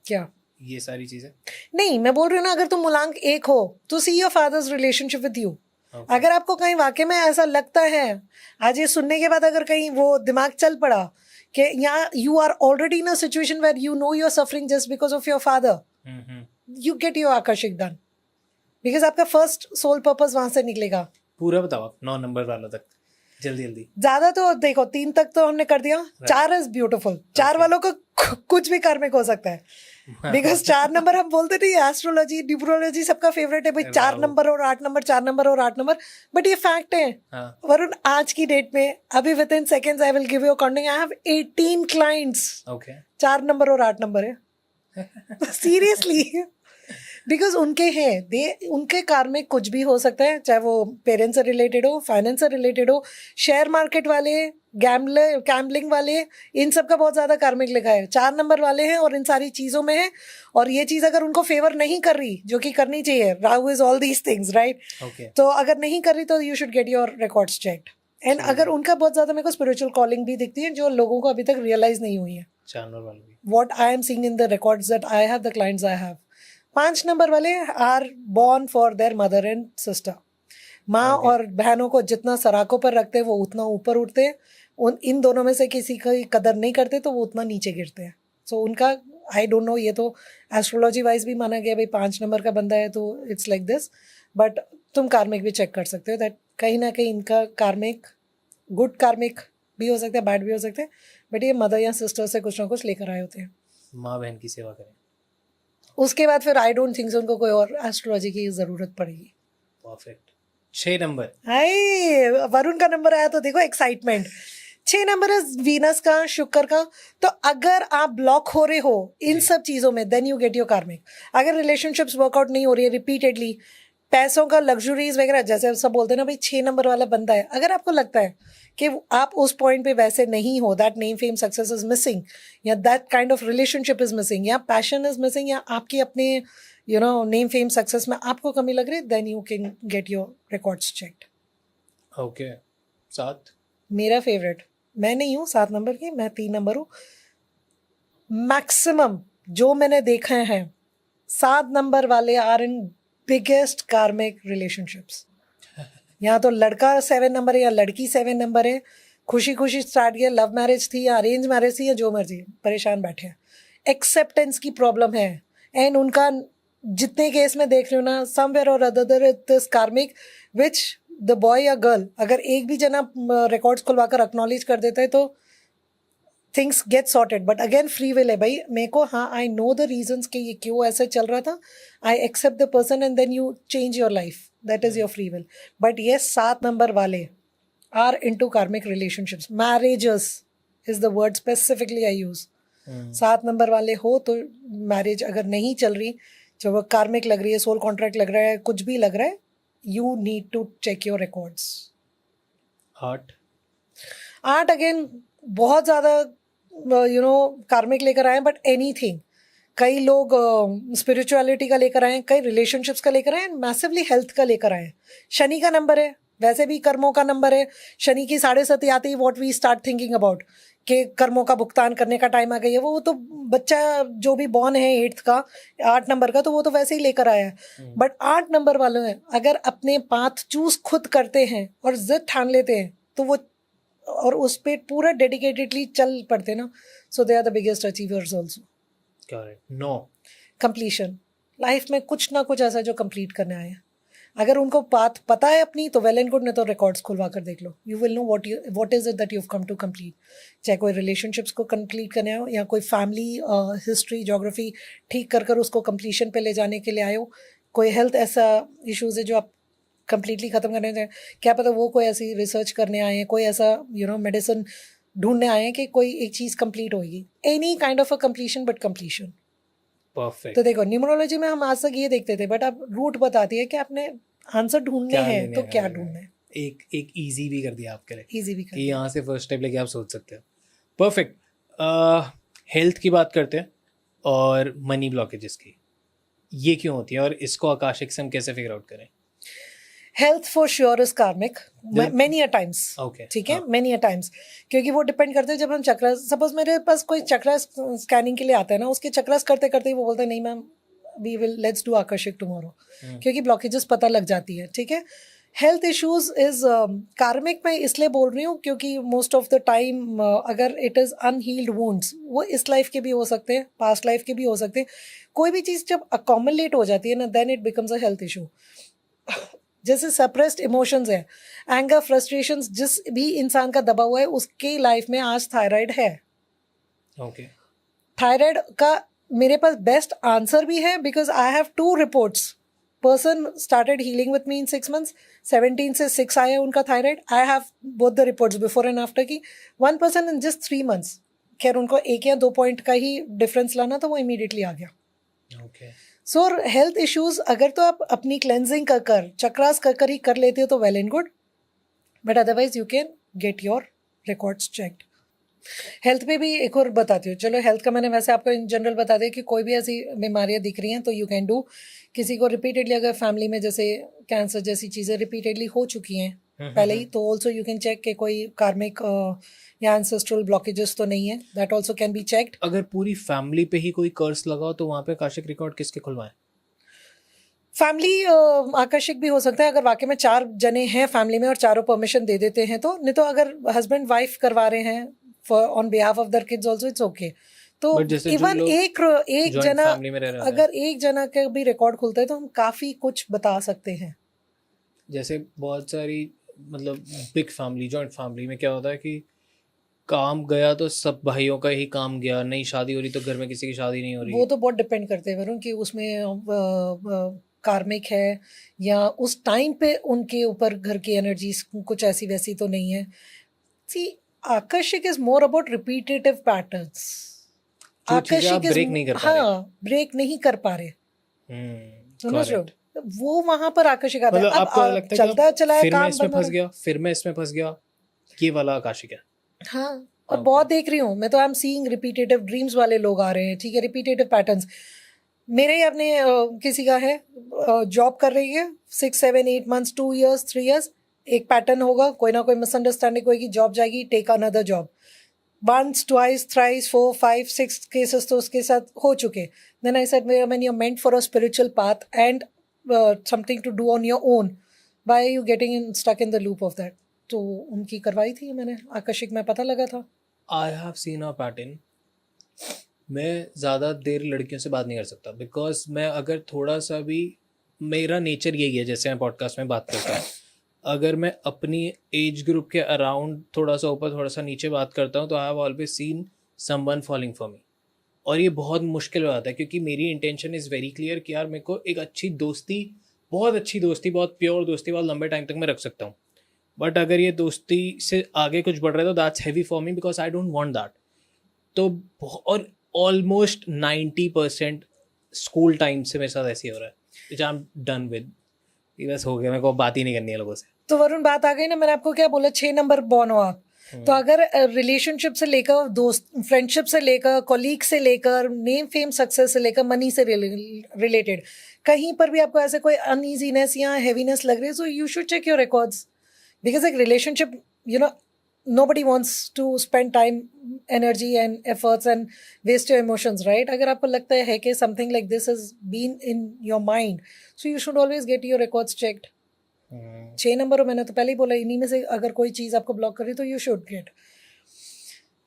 क्या ये सारी चीजें? नहीं, मैं बोल रही हूँ ना, अगर तुम मूलांक 1 हो तो see your fathers relationship with you. अगर आपको कहीं वाकई में ऐसा लगता है, आज ये सुनने के बाद अगर कहीं वो दिमाग चल पड़ा कि यहाँ you are already in a situation where you know you are suffering just because of your father, you get your akashic done, because आपका फर्स्ट सोल पर्पस वहां से निकलेगा। पूरा बताओ आप 9 नंबर वालों तक जल्दी जल्दी। ज्यादा तो देखो 3 तक तो हमने कर दिया, 4 इज ब्यूटिफुल। 4 वालों को कुछ भी कार्मिक हो सकता है, बिकॉज 4 नंबर हम बोलते नहीं, एस्ट्रोलॉजी न्यूमरोलॉजी सबका फेवरेट है भाई, 4 नंबर और 8 नंबर, 4 नंबर और 8 नंबर, बट ये फैक्ट है वरुण। आज की डेट में अभी with in seconds I will give you counting, I have 18 clients 4 number और 8 नंबर है सीरियसली बिकॉज उनके हैं उनके कार में कुछ भी हो सकता है, चाहे वो पेरेंट्स से रिलेटेड हो, फाइनेंस से रिलेटेड हो, शेयर मार्केट वाले, गैम्बलिंग वाले, इन सब का बहुत ज़्यादा कार्मिक लिखा है। 4 नंबर वाले हैं और इन सारी चीज़ों में है, और ये चीज़ अगर उनको फेवर नहीं कर रही, जो कि करनी चाहिए, Rahu is all these things right, तो अगर नहीं कर रही तो you should get your records checked. And अगर उनका बहुत ज़्यादा मेरे को स्पिरिचुअल कॉलिंग भी दिखती है जो लोगों को अभी तक रियलाइज नहीं हुई है, what I am seeing in the records that I have, the clients I have. 5 number वाले are born for their mother and sister. माँ और बहनों को जितना सराखों पर रखते हैं वो उतना ऊपर उठते हैं, इन दोनों में से किसी की कदर नहीं करते तो वो उतना नीचे गिरते हैं। सो उनका आई डोंट नो, ये तो एस्ट्रोलॉजी वाइज भी माना गया भाई 5 नंबर का बंदा है तो इट्स लाइक दिस, बट तुम कार्मिक भी चेक कर सकते हो दैट कहीं ना कहीं इनका कार्मिक गुड कार्मिक भी हो सकता है, बैड भी हो सकते हैं, बट ये मदर या सिस्टर से कुछ ना कुछ लेकर आए होते हैं। माँ बहन की सेवा करें, उसके बाद फिर आई डोंट थिंक उनको कोई और एस्ट्रोलॉजी की जरूरत पड़ेगी। परफेक्ट। 6 नंबर, हाय वरुण का नंबर आया तो देखो एक्साइटमेंट। 6 नंबर है वीनस का, शुक्र का। तो अगर आप ब्लॉक हो रहे हो इन सब चीजों में, देन यू गेट योर कार्मिक। अगर रिलेशनशिप्स वर्कआउट नहीं हो रही है रिपीटेडली, पैसों का लग्जरीज वगैरह, जैसे सब बोलते हैं ना भाई 6 नंबर वाला बंदा है, अगर आपको लगता है कि आप उस पॉइंट पे वैसे नहीं हो, that name fame success is missing, या that kind of relationship is missing, या पैशन इज मिसिंग, या आपकी अपने नेम फेम सक्सेस में आपको कमी लग रही है, then you can get your records checked. Okay. 7 मेरा फेवरेट, मैं नहीं हूँ 7 नंबर की, मैं 3 नंबर हूँ। मैक्सिमम जो मैंने देखा है 7 नंबर वाले आर इन बिगेस्ट कार्मिक रिलेशनशिप्स। यहाँ तो लड़का 7 नंबर है या लड़की 7 नंबर है, खुशी खुशी स्टार्ट किया, लव मैरिज थी या अरेंज मैरिज थी या जो मर्जी, परेशान बैठे हैं, एक्सेप्टेंस की प्रॉब्लम है। एंड उनका जितने केस में देख रही हूँ ना, समवेयर और अदर दिस कार्मिक विच द बॉय या गर्ल, अगर एक भी जना रिकॉर्ड्स खुलवाकर एक्नॉलेज कर देता है तो things get sorted. But again free will है भाई, मेरे को हाँ आई नो द रीजंस कि ये क्यों ऐसे चल रहा था, I accept the person and then you change your life, that is your free will. But ये 7 नंबर वाले are into karmic relationships, marriages is the word specifically I use. 7 number वाले हो तो मैरिज अगर नहीं चल रही, जब वो कार्मिक लग रही है, सोल कॉन्ट्रैक्ट लग रहा है, कुछ भी लग रहा है, you need to check your records। 8 again बहुत ज़्यादा कार्मिक लेकर आए, बट एनीथिंग, कई लोग स्पिरिचुअलिटी का लेकर आए, कई रिलेशनशिप्स का लेकर आए, मैसिवली हेल्थ का लेकर आए। शनि का नंबर है, वैसे भी कर्मों का नंबर है, शनि की 7.5 आती है, what we start thinking about कि कर्मों का भुगतान करने का टाइम आ गई है। वो तो बच्चा जो भी बॉर्न है 8th का 8 नंबर का, तो वो तो वैसे ही लेकर आया है। बट 8 नंबर वालों हैं, अगर अपने पाथ चूज खुद करते हैं और जिद ठान लेते हैं तो वो, और उस पर पूरा डेडिकेटेडली चल पड़ते हैं ना, so they are the biggest achievers also. Correct. 9 completion, life में कुछ ना कुछ ऐसा जो कंप्लीट करने आए हैं। अगर उनको पाथ पता है अपनी तो वेल एंड गुड, नहीं तो रिकॉर्ड्स खुलवा कर देख लो, you will know what is it that you have come to complete. चाहे कोई रिलेशनशिप्स को कंप्लीट करने आए हो या कोई फैमिली हिस्ट्री जोग्राफी ठीक कर कर उसको कंप्लीशन पे ले जाने के लिए आए हो, कोई हेल्थ ऐसा इश्यूज है जो आप कंप्लीटली ख़त्म करने जाए, क्या पता वो कोई ऐसी रिसर्च करने आए हैं, कोई ऐसा मेडिसिन ढूंढने आए हैं कि कोई एक चीज़ कंप्लीट होगी, any kind of a completion but completion. Perfect. तो देखो न्यूमरोलॉजी में हम आज तक ये देखते थे, बट अब रूट बताती है कि आपने आंसर ढूंढने क्या हैं लेने तो हैं, क्या right, ढूंढना है। एक इजी भी कर दिया आपके लिए इजी भी कर कि यहाँ से फर्स्ट स्टेप लेके आप सोच सकते हो। परफेक्ट। हेल्थ की बात करते हैं और मनी ब्लॉकेजेस की, ये क्यों होती है और इसको आकाशिक से हम कैसे फिगर आउट करें? हेल्थ फॉर श्योर इज कार्मिक मेनी अ टाइम्स। Okay, ठीक है, हाँ। मेनी अ टाइम्स, क्योंकि वो डिपेंड करते हैं। जब हम चक्रा, सपोज मेरे पास कोई चक्रा स्कैनिंग के लिए आता है ना, उसके चक्रास करते करते ही वो बोलते हैं नहीं ma'am we will let's do akashic tomorrow, क्योंकि ब्लॉकेजेस पता लग जाती है। ठीक है, हेल्थ इश्यूज इज कार्मिक मैं इसलिए बोल रही हूँ क्योंकि मोस्ट ऑफ द टाइम अगर इट इज़ अनहील्ड वुंड्स, वो इस लाइफ के भी हो सकते हैं, पास्ट लाइफ के भी हो सकते हैं। कोई भी चीज़ जब अकोमुलेट हो जाती है ना, then it becomes a health issue. जैसे सप्रेस्ड इमोशंस है, एंगर, फ्रस्ट्रेशंस, जिस भी इंसान का दबा हुआ है उसके लाइफ में आज थायराइड है। ओके। थायराइड का मेरे पास बेस्ट आंसर भी है, because I have 2 reports. Person started healing with me in 6 months, 17 से 6 आया उनका thyroid. I have both the reports before and after की। 1 person इन जस्ट 3 months, खैर उनको 1 या 2 पॉइंट का ही डिफरेंस लाना था, वो इमीडिएटली आ गया। ओके। सो हेल्थ इश्यूज अगर तो आप अपनी क्लेंजिंग कर चक्रास कर ही कर लेते हो तो well and good, but otherwise you can get your records checked. Health में भी एक और बताती हूँ, चलो हेल्थ का मैंने वैसे आपको इन जनरल बता दिया कि कोई भी ऐसी बीमारियाँ दिख रही हैं तो यू कैन डू। किसी को रिपीटेडली अगर फैमिली में जैसे कैंसर जैसी चीज़ें रिपीटेडली हो चुकी हैं पहले ही, तो ऑल्सो यू कैन चेक कि कोई कार्मिक या एंसेस्ट्रल ब्लॉकेजेस तो नहीं है, that also can be checked. अगर पूरी फैमिली पे ही कोई कर्स लगा हो तो वहाँ पे आकाशिक रिकॉर्ड किसके खुलवाएं? फैमिली आकर्षिक भी हो सकता है, अगर वाकई में 4 जने हैं फैमिली में और चारों परमिशन दे देते हैं तो, नहीं तो अगर हस्बैंड वाइफ करवा रहे हैं for on behalf of their kids also it's okay. तो But जैसे जो इवन लोग एक joint जना, family में रह रहे हैं, अगर एक जना का भी रिकॉर्ड खुलता है तो हम काफी कुछ बता सकते हैं। जैसे बहुत सारी मतलब बिग फैमिली, जॉइंट फैमिली में क्या होता है कि काम गया तो सब भाइयों का ही काम गया, नई शादी हो रही तो घर में किसी की शादी नहीं हो रही। वो तो बहुत डिपेंड करते हैं वरुण कि उसमें कार्मिक है या उस टाइम पे उनके ऊपर घर की एनर्जीज कुछ ऐसी वैसी तो नहीं है। सी आकर्षिक is more about repetitive patterns. जो चीजें आप ब्रेक नहीं कर पा रहे। हाँ, ब्रेक नहीं कर पा रहे, समझ रहे हो, correct। वो वहां पर आकर्षिक आता है। मतलब अब आपको लगता है चलता कि चला है फिर मैं काम इसमें बंद हो फंस रहा है। गया, फिर मैं इसमें फंस गया, ये वाला आकाशिक है। हाँ, और Okay। बहुत देख रही हूँ मैं तो, आई एम सीइंग रिपीटेटिव ड्रीम्स वाले लोग आ रहे हैं। ठीक है, रिपीटेटिव पैटर्न्स मेरे ही अपने किसी का है, जॉब कर रही है 6, 7, 8 months, 2 years, 3 years, एक पैटर्न होगा, कोई ना कोई मिसअंडरस्टैंडिंग होगी, जॉब जाएगी, take another job, once, twice, thrice, 4, 5, 6 cases तो उसके साथ हो चुके। Then I said when you are meant for a spiritual path and something to do on your own, why are you getting in stuck in the loop of that. तो उनकी करवाई थी मैंने, आकर्षिक में पता लगा था। आई हैव सीन अ पैटर्न। मैं ज़्यादा देर लड़कियों से बात नहीं कर सकता, बिकॉज मैं अगर थोड़ा सा भी, मेरा नेचर यही है जैसे मैं पॉडकास्ट में बात करता हूँ, अगर मैं अपनी एज ग्रुप के अराउंड थोड़ा सा ऊपर थोड़ा सा नीचे बात करता हूँ तो I have always seen someone falling for me. और ये बहुत मुश्किल हो जाता है क्योंकि मेरी इंटेंशन इज़ वेरी क्लियर कि यार मेरे को एक अच्छी दोस्ती, बहुत अच्छी दोस्ती, बहुत प्योर दोस्ती, बहुत लंबे टाइम तक मैं रख सकता हूँ। बट अगर ये दोस्ती से आगे कुछ बढ़ रहा है तो that's heavy for me, because I don't want that. तो और ऑलमोस्ट 90% स्कूल टाइम से मेरे साथ ऐसे ही हो रहा है, विच आई एम डन विद। बस हो गया, मेरे को बात ही नहीं करनी है लोगों से। तो वरुण बात आ गई ना, मैंने आपको क्या बोला, 6 नंबर बॉर्न हो आप। तो अगर रिलेशनशिप से लेकर, दोस्त, फ्रेंडशिप से लेकर, कॉलीग से लेकर, नेम फेम सक्सेस से लेकर, मनी से रिलेटेड कहीं पर भी आपको ऐसे कोई अनईजीनेस या हैवीनेस लग रही है, so you should check your records. Because एक relationship, nobody wants to spend time, energy and efforts and waste your emotions, right? अगर आपको लगता है कि something like this has been in your mind, so you should always get your records checked। 6 number, मैंने तो पहले ही बोला, इन्हीं में से अगर कोई चीज़ आपको ब्लॉक कर रही तो यू शुड गेट।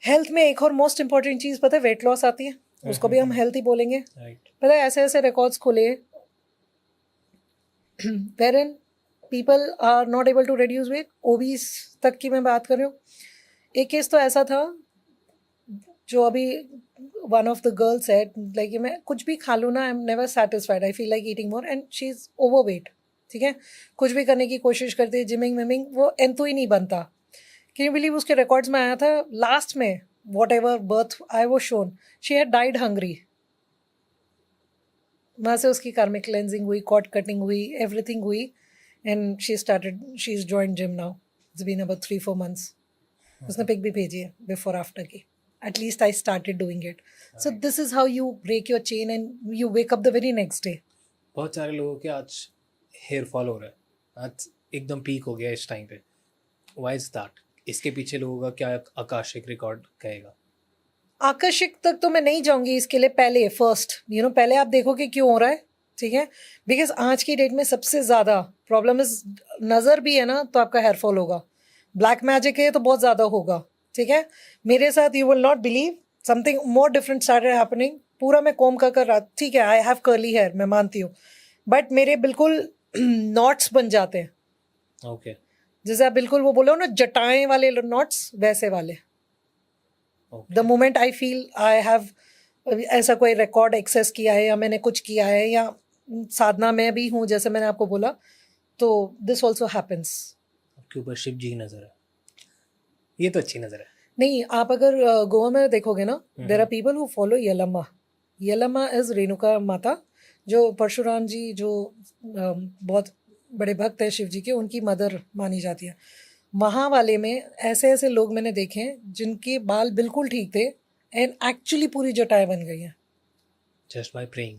हेल्थ में एक और मोस्ट इंपॉर्टेंट चीज़ पता है, वेट लॉस आती है, उसको भी हम हेल्थ ही बोलेंगे। राइट। पता है ऐसे ऐसे रिकॉर्ड्स खुले wherein people are not able to reduce weight, obese तक की मैं बात कर रही हूँ. एक केस तो ऐसा था जो अभी one of the girls said like मैं कुछ भी खा लूँ ना, I'm never satisfied, I feel like eating more, and she's overweight. ठीक है, कुछ भी करने की कोशिश करती है, जिमिंग विमिंग, वो एंथु ही नहीं बनता. कैन यू बिलीव उसके रिकॉर्ड्स में आया था लास्ट में, whatever birth I was shown, she had died hungry. वहाँ से उसकी कार्मिक क्लेंजिंग हुई, कॉट कटिंग हुई, एवरीथिंग हुई, and she is joined gym now. It's been about 3-4 months. उसने पिक भी भेजी है बिफोर आफ्टर की. At least I started doing it. So this is how you break your chain and you wake up the very next day. बहुत सारे लोगों के आज हेयर फॉल हो रहा है, आज एकदम पीक हो गया इस टाइम पे. Why is that? इसके पीछे लोगों का क्या आकाशिक रिकॉर्ड कहेगा? आकर्षिक तक तो मैं नहीं जाऊंगी इसके लिए. पहले फर्स्ट पहले आप देखो कि क्यों हो रहा है. ठीक है, बिकॉज आज की डेट में सबसे ज़्यादा प्रॉब्लम इज नज़र भी है ना, तो आपका हेयर फॉल होगा. ब्लैक मैजिक है तो बहुत ज़्यादा होगा. ठीक है, मेरे साथ you will not believe something more different started happening. पूरा मैं कॉम कर रहा. ठीक है, आई हैव कर्ली हेयर, मैं मानती हूँ, बट मेरे बिल्कुल नॉट्स बन जाते हैं. ओके. जैसे आप बिल्कुल वो बोलो ना जटाएं वाले नॉट्स, वैसे वाले. The moment I feel I have ऐसा कोई रिकॉर्ड एक्सेस किया है या मैंने कुछ किया है या साधना में भी हूँ, जैसे मैंने आपको बोला, तो दिस ऑल्सो हैपन्स. आपके ऊपर शिव जी की नजर है, ये तो अच्छी नजर है. नहीं, आप अगर गोवा में देखोगे ना, there are people who follow Yellamma. Yellamma is Renuka Mata, जो परशुराम जी जो बहुत बड़े भक्त हैं शिव जी के, उनकी मदर मानी जाती है. वहाँ वाले में ऐसे ऐसे लोग मैंने देखे हैं जिनके बाल बिल्कुल ठीक थे एंड एक्चुअली पूरी जटाएं बन गई हैं. Just by praying.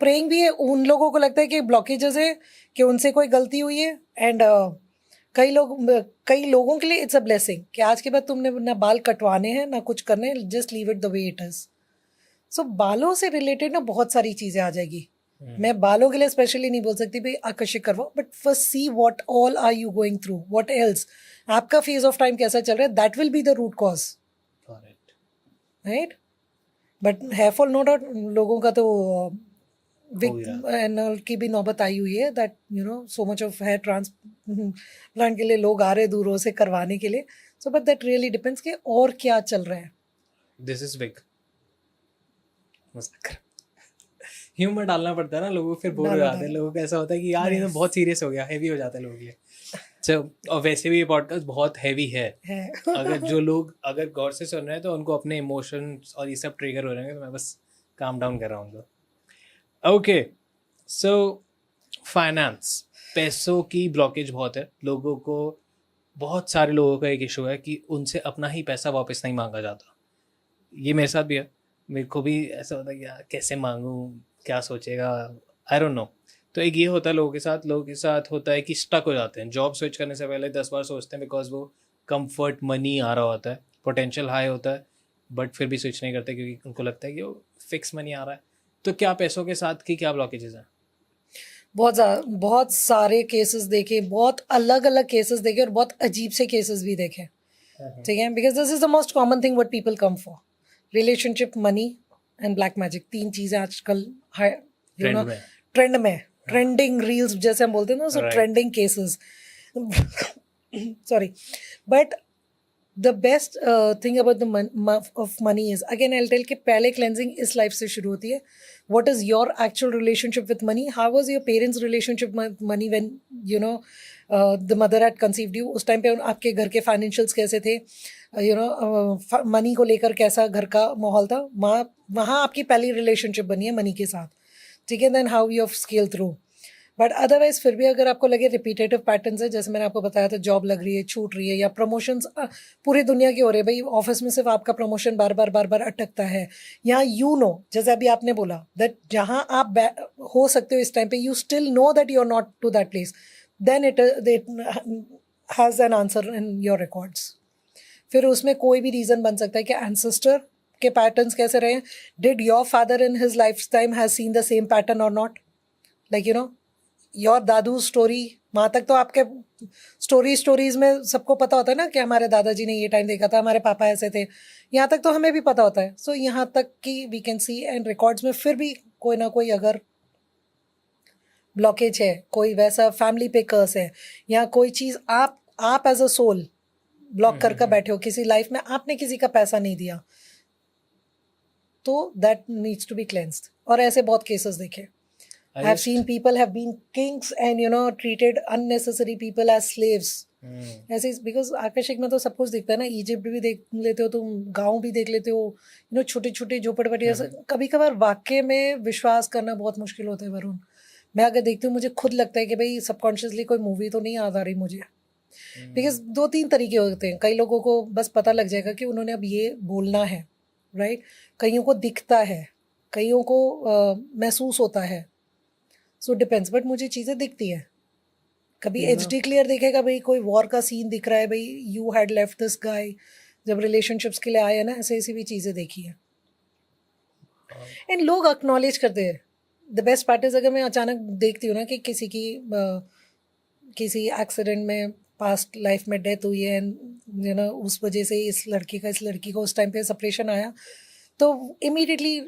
प्रेइंग भी है. उन लोगों को लगता है कि ब्लॉकेजेस है, कि उनसे कोई गलती हुई है, एंड कई लोगों के लिए इट्स अ ब्लेसिंग कि आज के बाद तुमने ना बाल कटवाने हैं ना कुछ करने, just leave it the way it is. So बालों से रिलेटेड ना बहुत सारी चीज़ें आ जाएगी. मैं बालों के लिए स्पेशली नहीं बोल सकती भाई आकर्षित करवाओ, but first see what all are you going through, what else, आपका फेज ऑफ टाइम कैसा चल रहा है, that will be the root cause. Right. But hair fall no doubt लोगों का तो एनल की भी नौबत आई हुई है, that so much of hair transplant के लिए लोग आ रहे हैं दूरों से करवाने के लिए. So but that really depends कि और क्या चल रहा है. This is big. ह्यूमर डालना पड़ता है ना, लोगों को फिर बोर हो जाते हैं. लोगों को ऐसा होता है कि यार ये तो बहुत सीरियस हो गया, हैवी हो जाता है लोगों के लिए. और वैसे भी ये पॉडकास्ट बहुत हैवी है. अगर जो लोग अगर गौर से सुन रहे हैं तो उनको अपने इमोशंस और ये सब ट्रिगर हो रहे हैं, तो मैं बस काम डाउन कर रहा हूँ. ओके, सो फाइनेंस, पैसों की ब्लॉकेज बहुत है लोगों को. बहुत सारे लोगों का एक इशू है कि उनसे अपना ही पैसा वापस नहीं मांगा जाता. ये मेरे साथ भी है. मेरे को भी ऐसा होता है कि यार कैसे मांगूं, क्या सोचेगा, आई डोंट नो. तो एक ये होता है लोगों के साथ होता है कि स्टक हो जाते हैं. जॉब स्विच करने से पहले 10 बार सोचते हैं, बिकॉज वो कंफर्ट मनी आ रहा होता है, पोटेंशियल हाई होता है, बट फिर भी स्विच नहीं करते क्योंकि उनको लगता है कि वो फिक्स मनी आ रहा है. तो क्या पैसों के साथ की क्या ब्लॉकेजेस हैं? बहुत सारे केसेस देखे, बहुत अलग अलग केसेस देखे, और बहुत अजीब से केसेस भी देखे. ठीक है, because this is the most common thing what people come for. Relationship, money and black magic, 3 चीज़ें आजकल ट्रेंड में, ट्रेंडिंग रील्स जैसे हम बोलते हैं ना, so trending cases. Sorry, but the best thing about the of money is, again I will tell कि पहले क्लेंजिंग इस लाइफ से शुरू होती है. What is your actual relationship with money? How was your parents relationship with money when the mother had conceived you? उस time पे आपके घर के फाइनेंशियल्स कैसे थे? मनी को लेकर कैसा घर का माहौल था? वहाँ आपकी पहली रिलेशनशिप बनी है मनी के साथ. ठीक है, then how you have scale through. But otherwise फिर भी अगर आपको लगे रिपीटेटिव पैटर्न्स है, जैसे मैंने आपको बताया था, जॉब लग रही है, छूट रही है, या प्रमोशंस पूरी दुनिया की हो रही है, भाई ऑफिस में सिर्फ आपका प्रमोशन बार बार अटकता है, या जैसे अभी आपने बोला दैट जहाँ आप हो सकते हो इस टाइम पे, you still know that you are not to that place, then it has an answer in your records. फिर उसमें कोई भी रीज़न बन सकता है कि एंसेस्टर के पैटर्न्स कैसे रहे. Did your father in his life time has seen the same pattern or not? Like your दादू स्टोरी, वहाँ तक तो आपके स्टोरीज में सबको पता होता है ना कि हमारे दादाजी ने ये टाइम देखा था, हमारे पापा ऐसे थे. यहाँ तक तो हमें भी पता होता है. सो यहाँ तक कि we can see and records में फिर भी कोई ना कोई अगर ब्लॉकेज है, कोई वैसा फैमिली पे कर्स है, या कोई चीज़ आप एज अ सोल ब्लॉक करके बैठे हो, किसी लाइफ में आपने किसी का पैसा नहीं दिया, तो that needs to be cleansed. और ऐसे बहुत केसेस देखे. I have seen people have been kings and treated unnecessary people as slaves. ऐसे बिकॉज आकर्षक में तो सब कुछ दिखता है ना. इजिप्ट भी देख लेते हो तुम, गांव भी देख लेते हो, छोटे छोटे झोपड़पट्टी. कभी कभार वाक्य में विश्वास करना बहुत मुश्किल होता है वरुण. मैं अगर देखती हूँ मुझे खुद लगता है कि भाई सबकॉन्शियसली कोई मूवी तो नहीं याद आ रही मुझे. बिकॉज 2-3 तरीके होते हैं. कई लोगों को बस पता लग जाएगा कि उन्होंने अब ये बोलना है, राइट. कईयों को दिखता है, कईयों को महसूस होता है. So depends. बट मुझे चीज़ें दिखती हैं. कभी HD क्लियर दिखेगा, भाई कोई वॉर का सीन दिख रहा है, भाई you had left this guy, जब रिलेशनशिप्स के लिए आए हैं ना, ऐसी भी चीज़ें देखी है. एंड लोग एक्नॉलेज करते हैं. द बेस्ट पार्ट इज, अगर मैं अचानक देखती हूँ ना कि किसी की किसी एक्सीडेंट में पास्ट लाइफ में डेथ हुई है, उस वजह से इस लड़की को उस टाइम पे सेपरेशन आया, तो immediately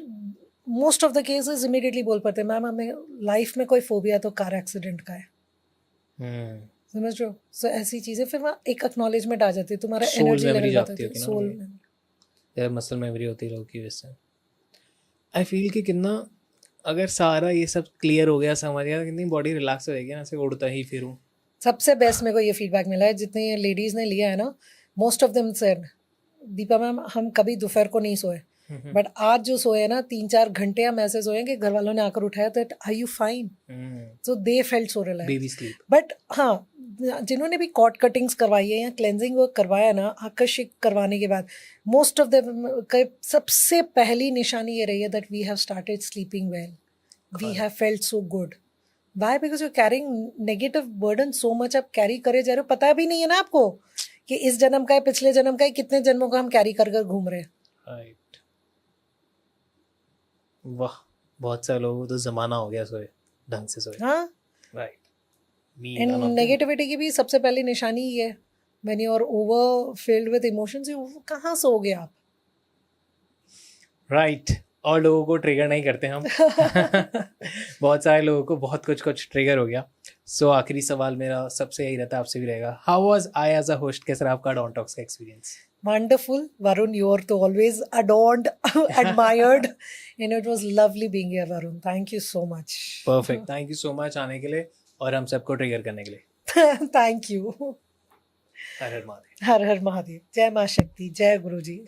most of the cases immediately बोल पाते हैं, मैम हमें लाइफ में कोई फोबिया तो कार एक्सीडेंट का है. समझ रहे हो. सो ऐसी चीज़ें फिर वहाँ एक एक्नॉलेजमेंट आ जाती है, तुम्हारा एनर्जी लेवल जाता है, सोल मसल मेमोरी होती है लोगों की वजह से. आई फील कि कितना अगर सारा ये सब क्लियर हो गया, समझ गया, कितनी बॉडी रिलैक्स हो जाएगी ना, ऐसे उड़ता ही फिरूं. सबसे बेस्ट मेरे को ये फीडबैक मिला है जितनी लेडीज़ ने लिया है ना, most of them said, Deepa ma'am हम कभी दोपहर को नहीं सोए, बट आज जो सोए ना 3-4 घंटे हम ऐसे सोए कि घर वालों ने आकर उठाया तो are you fine. So they felt so relax. But हाँ, जिन्होंने भी कॉर्ड कटिंग्स करवाई है या क्लेंजिंग वर्क करवाया ना, आकर्षित करवाने के बाद मोस्ट ऑफ द सबसे पहली निशानी ये रही है that we have started sleeping well, we have felt so good. Why? Because you carrying negative burden so much. आप कैरी करे जा रहे हो, पता भी नहीं है ना आपको कि इस जन्म का है, पिछले जन्म का है, कितने जन्मों का हम कैरी कर कर घूम रहे हैं. राइट. वाह, बहुत सारे लोगों को तो जमाना हो गया सोए ढंग से सोए. हाँ, राइट. एंड नेगेटिविटी की भी सबसे पहली निशानी ये है, when you are overfilled with emotions, कहाँ सोओगे आप. राइट. और लोगों को ट्रिगर नहीं करते हम. बहुत सारे लोगों को बहुत कुछ ट्रिगर हो गया. सो आखिरी सवाल मेरा सबसे यही रहता है, आपसे भी रहेगा, how was I as a host? कैसा रहा आपका डॉन टॉक्स का experience? Wonderful, Varun. You are to always adored, admired, and it was lovely being here, Varun. Thank you so much. Perfect. Thank you so much आने के लिए और हम सबको ट्रिगर करने के लिए. Thank you. हर हर महादेव. हर हर महादेव. जय माँ शक्ति, जय गुरु जी.